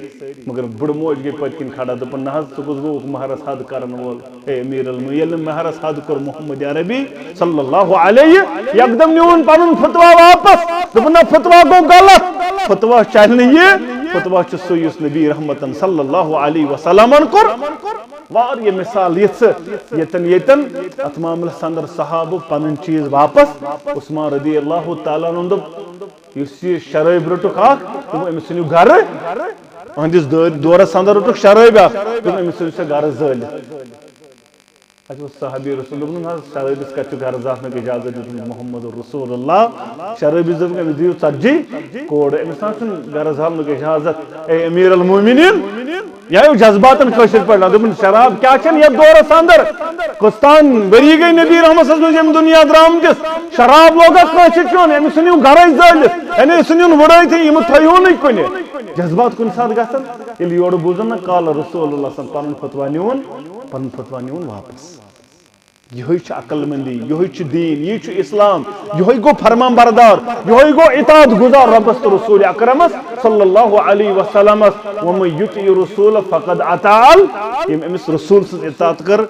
مگر بڑ موج گئی پت کن کھڑا دپن نہ تو کس گو مہرس حد کرن وول اے امیر المعیل مہرس حد کر محمد عربی صلی اللہ علیہ یکدم نیون پنن فتوا واپس دپن فتوا گو غلط فتوا چل یہ فتوا چھ سو یس نبی رحمتن صلی اللہ علیہ وسلم کر واریہ مثال یتن اتمام الصدر صحابہ پنن چیز واپس عثمان رضی اللہ تعالیٰ عنہ اس شراب رٹک اخ امس نیو گھر اہندس دورس اندر رٹک شراب اخ امس نیو سہ گھر زل صحابی رسول اللہ شرابس کت گھر زانک اجازت دیت محمد رسول اللہ شرابس دپ امس دیو 40 کوڑ امس گھر زانک اجازت اے امیر المومنین یا جذباتن کشر پڑھنا دپن شراب کیا چھن یہ دورس اندر کستان بری گئی نبی رحمت صلی اللہ علیہ وسلم دنیا درامتس شراب لوگا کشر چون امس نیو گھر زلت یعنی اس نیو وڑائی تھی یم تھیون کنے جذبات کن ساتھ گژھن یل یور بوزن قال رسول اللہ صلی اللہ علیہ وسلم پن فتوا نیون واپس یہ عقل مندی یہ دین یہ اسلام یہ گو فرمان بردار یہ گو اطاعت گزار ربس رسول اکرمس صلی اللہ علیہ وسلم ومن یطع رسول فقد اطاع یم امس رسول سن اطاعت کر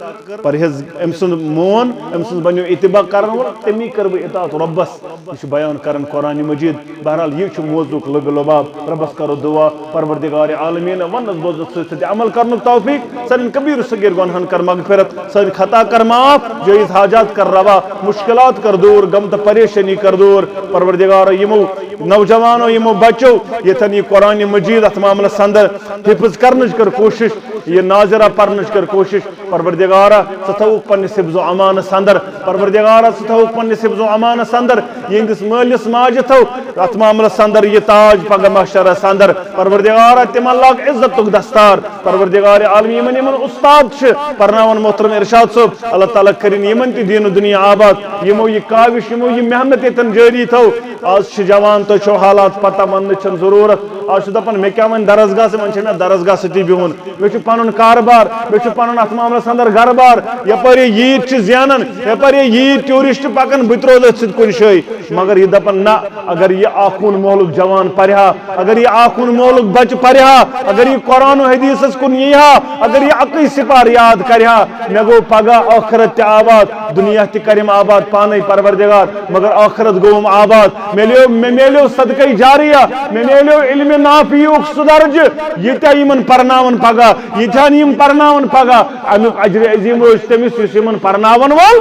پرہیز امسن مون امسن بنیو اتباع کرن وول تمی کر بہ اطاعت ربس یہ بیان کرن قرآن مجید بہرحال یہ موضوع لب لباب ربس کرو دعا پروردگار عالمین ونس بوزت ست عمل کرن توفیق سن کبیر صغیر گناہن کر مغفرت سن خطا کر معاف جائز حاجات کر روا مشکلات کر دور غم تو پریشانی کر دور پروردگار یمو نوجوانوں یمو بچو یتن یہ قرآن مجید ات معاملس اندر حفظ کرنچ کر کوشش یہ ناظرہ پرنچ کر کوشش پروردگارہ ستھوک پنس حفظ و امانس اندر پروردگارہ ستھوک پنس حفظ و امانس اندر یہندس مالس ماجہ تھو ات معاملس اندر یہ تاج پگہ محشرس اندر پروردگارہ تم اللہ عزت دستار پروردگار عالم یمن استاد پرناون محترم ارشاد صاحب اللہ تعالیٰ کرن یمن تی دین و دنیا آباد یمو یہ کاوش یمو یہ محنت یتن جاری تھو آج جوان تو چھو حالات پتہ من چھن ضرورت آج دپن مے کیا من درسگاہ سے من چھنا درسگاہ ستی بہن مے چھ پنن کاربار مے چھ پنن ات معاملس اندر گھر بار یپر یید چھ زینن یپر یید ٹورسٹ پکن بتروت ست کن شے مگر یہ دپن نہ اگر یہ آخون مولک جوان پرہا اگر یہ آخون مولک بچ پرہا اگر یہ قرآن و حدیث کن یہا اگر یہ عقی سپار یاد کرہا مے گو پگہ آخرت آباد دنیا تہ کرم آباد پانے پروردگار مگر آخرت گوم آباد میلیو صدقہ جاریہ میلیو علم نافعیک سہ درجہ یتیا یمن پرناون پگہ یتیان یم پرناون پگہ امیک اجر عظیم روز تمس یس یمن پرناون وول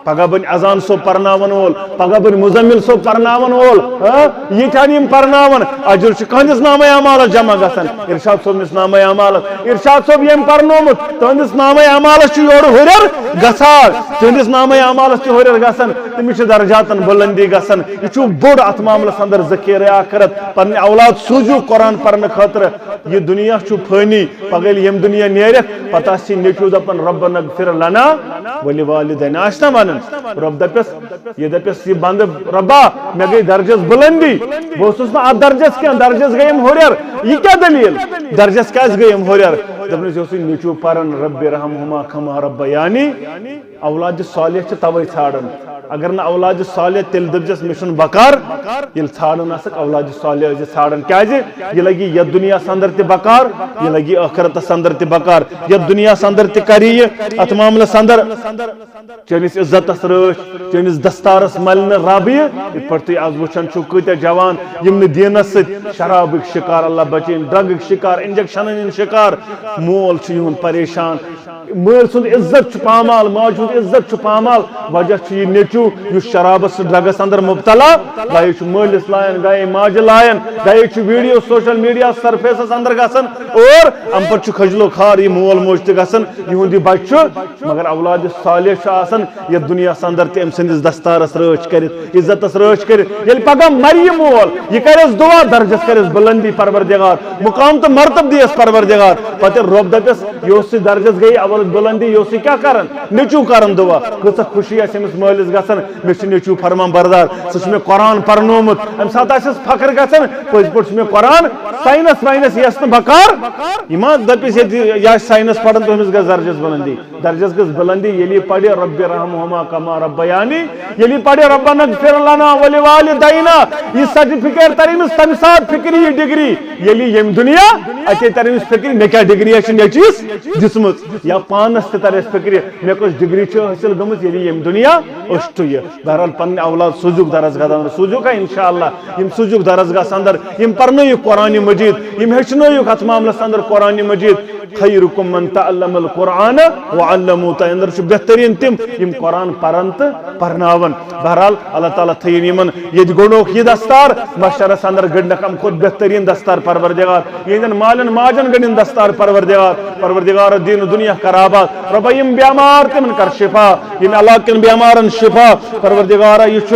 پگہ بن اذان صوب پرناون وول پگہ بن مزمل صوب پرناون وول یتیان یم پرناون اجر چھ کہندس نامہ اعمال جمع گژھان ارشاد صوبنس نامہ اعمال ارشاد صوب یم پرنومت تہندس نامہ اعمال چھ یور ہُریر گژھان تہندس نامہ اعمال چھ ہُریر گژھان تمس چھ درجاتن بلندی گژھان یہ چھ بوڑ اتھ معاملس اندر ذخیرہ آخرت پنہ اولاد سوزو قرآن پرنہ خاطر یہ دنیا چھ پھانی پگہ یم دنیا نیرک پتہ چھ نیچو دپن ربنا اغفر لنا ولوالدینا آسنا ونن رب دپس یہ دپس یہ بند ربا مے گئی درجس بلندی بہت نا ات درجس کی درجس گیم ہوریر یہ کیا دلیل درجس کیس گیم ہوریر دپنس یہ نیچو پرن رب رحمہما کما ربیانی اولاد صالح چھ توے ژھانڈن اگر نہ اولاد صالح تیل دپجس مشن بکار یل ژھانڈن اسک اولاد صالح ژھانڈن کیازِ یہ لگی یت دنیا اندر تہ بکار یہ لگی آخرتس اندر تہ بکار یت دنیا اندر تہ کری یہ ات معاملس اندر چنس عزتس رچ چنس دستارس ملن رب یہ پہ تھی آز وچان چھو کتیا جوان یم نہ دینس ست شرابک شکار اللہ بچین ڈرگک شکار انجیکشن شکار مول چھ یہن پریشان مل سند عزت چھ پامال ماج ہند عزت چھ پامال وجہ چھ یہ نیچو یس شرابس ڈرگس اندر مبتلا گائے چھ ملس لائن گائے ماج لائن گائے چھ ویڈیو سوشل میڈیا سرفیسس اندر گسن اور ام پر چھ خجلو خار یہ مول موج تہ گسن یہند یہ بچہ مگر اولاد صالح چھ آسن یہ دنیا اندر تہ ام سندس دستارس رچ کرت عزتس رچ کرت یل پگہ مری مول یہ کرس دعا درجس کرس بلندی پروردگار مقام تو مرتب دیس پروردگار پتہ رب دپس یہ درجس گئی اول بلندی یہ کیا کرن نیچو کرن دعا کچھ خوشی امس مالس گھن مے نیچو فرمان بردار سہ مے قرآن پرنومت ام سات آس فخر گھن پز پہ مے قرآن سائنس وائنس یس بکار یہ دپس یہ سائنس پڑھن تو امس گھس درجس بلندی درجس گھس بلندی یلی پڑھ رب رحمہما کما ربیانی یلی پڑھ ربنا اغفر لنا ولوالدینا یہ سرٹیفکیٹ تر امس تمہ سات فکری یہ ڈگری یلی یم دنیا اتے تر امس فکری مے کیا ڈگری نیچوس دسمت یا پانس تہ تر فکری مے کس ڈگری حاصل گمت یلی یم دنیا اشت یہ بہرحال پنہ اولاد سوزوک درسگاہ اندر سوزوک انشاءاللہ یم سوزوک درسگاہ اندر یم پرنوک قرآن مجید یم ہچنوک ات معاملس اندر قرآن مجید خیرکم من تعلم القرآن وعلمو تا اندر چھ بہترین تم یم قرآن پرن تو پرناون بہرحال اللہ تعالیٰ تھین یمن یہ گنڈوک یہ دستار مشرس اندر گنڈک ام خود بہترین دستار پروردگار یہ مالن ماجن گنڈن دستار پروردگار دین دنیا کر آباد رب یم بیمار تمن کر شفا یم علاقن بیمارن شفا پروردگار یہ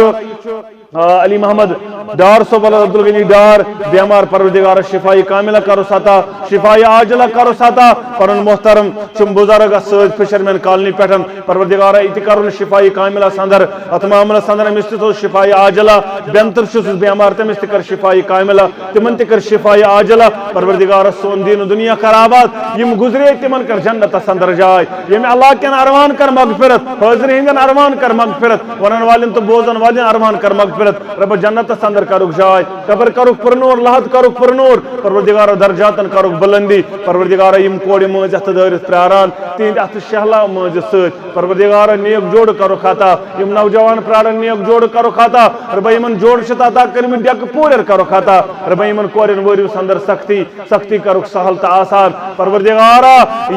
علی محمد ڈار صوب عبدالغنی ڈار بیمار پروردگار شفائی کاملہ کرو ساتا شفائی عاجلہ کرو ساتا پرن محترم چم بزرگ سید فشرمین کالنی پیٹھن پروردگار ایتی کرن شفائی کاملہ سندر ات معاملہ سندر مستو شفائی عاجلہ بینتر شس بیمار تم استکر شفائی کاملہ تمن تکر شفائی عاجلہ پروردگار سون دین دنیا کر آباد یم گزرے تمن کر جنت سندر جائے یم اللہ کن ارمان کر مغفرت حاضر ہندن ارمان کر مغفرت ونن والن تو بوزن والن ارمان کر مغفرت رب جنت اندر کرک جائے قبر کرک پرنور لحد کرک پرنور پروردگار درجاتن کرک بلندی پروردگار یم کوڑ مز ات دارت پراران تہند ات شہلا مز ست پروردگار نیک جوڑ کرک عطا یم نوجوان پرارن نیک جوڑ کرک عطا رب یمن جوڑ شت عطا کرم ڈک پورر کرک عطا رب یمن کورن وریس اندر سختی کرک سہل تا آسان پروردگار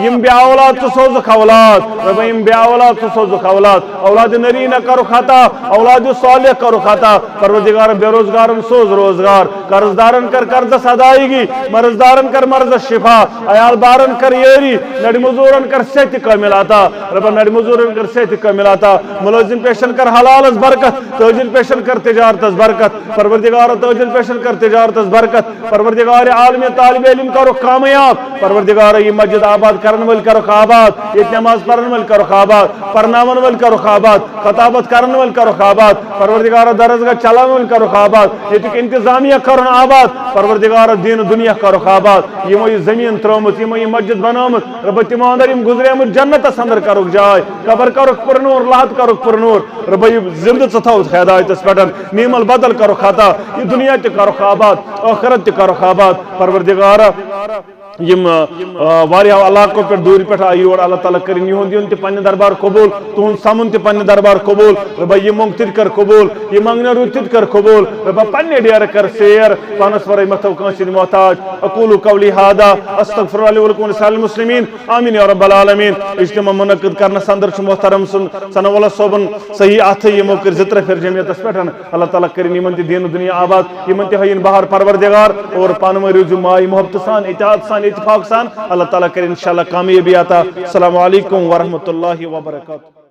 یم بے اولاد تو سوزک اولاد رب یم بے اولاد تو سوزک اولاد نرینہ کرک عطا اولاد صالح کرک عطا پروردگار بے روزگارن سوز روزگار قرضدارن کر قرض ادائیگی مرضدارن کر مرض شفا عیال دارن کر یری نڑ مزورن کر صحت کامل عطا رب نڑ مزورن کر صحت کامل عطا ملازم پیشن کر حلال از برکت تاجر پیشن کر تجارت از برکت پروردگار تاجر پیشن کر تجارت از برکت پروردگار عالم طالب علم کرو کامیاب پروردگار یہ مسجد آباد کرن ول کرو آباد یہ نماز پڑھن ول کرو آباد پرناون ول کرو آباد خطابت کرن ول کرو آباد پروردگار درسگاہ چلاون ول کرو آباد یہ انتظامیہ کرن آباد پروردگار دین دنیا کرو آباد یمو یہ زمین ترومت یمو یہ مسجد بنومت رب تمو اندر یم گزریمت جنت اندر کرو جائے قبر کرو پرنور لحد کرو پرنور رب یہ زندہ ستھو ہدایت پٹن نیم البدل کرو خطا یہ دنیا تہ کرو آباد آخرت تہ کرو آباد پروردگار یم واریاہ علاقوں پہ دور پہ آئی اور اللہ تعالیٰ کرن یہند یون تہ پنہ دربار قبول تہند سمن تہ پنہ دربار قبول ربا یہ منگ تہ کر قبول یہ منگنا رو تہ کر قبول ربا پنہ ڈیر کر سیر پانس ورے متو کانسی محتاج اقول قولی هذا استغفر الله ولكم ولسائر المسلمین آمین یا رب العالمین اجتماع منعقد کرنا اندر محترم ثناء اللہ صوبن صحیح اتھ یمو کر زتر پھر جمعیتس پہ اللہ تعالیٰ کرن یمن تہ دین و دنیا آباد یمن تہ ہین بہار پروردگار اور پانوی روزو مائی محبت سان اتحاد سان اتفاق سان اللہ تعالیٰ کرے انشاءاللہ کامیابی عطا. السلام علیکم ورحمۃ اللہ وبرکاتہ.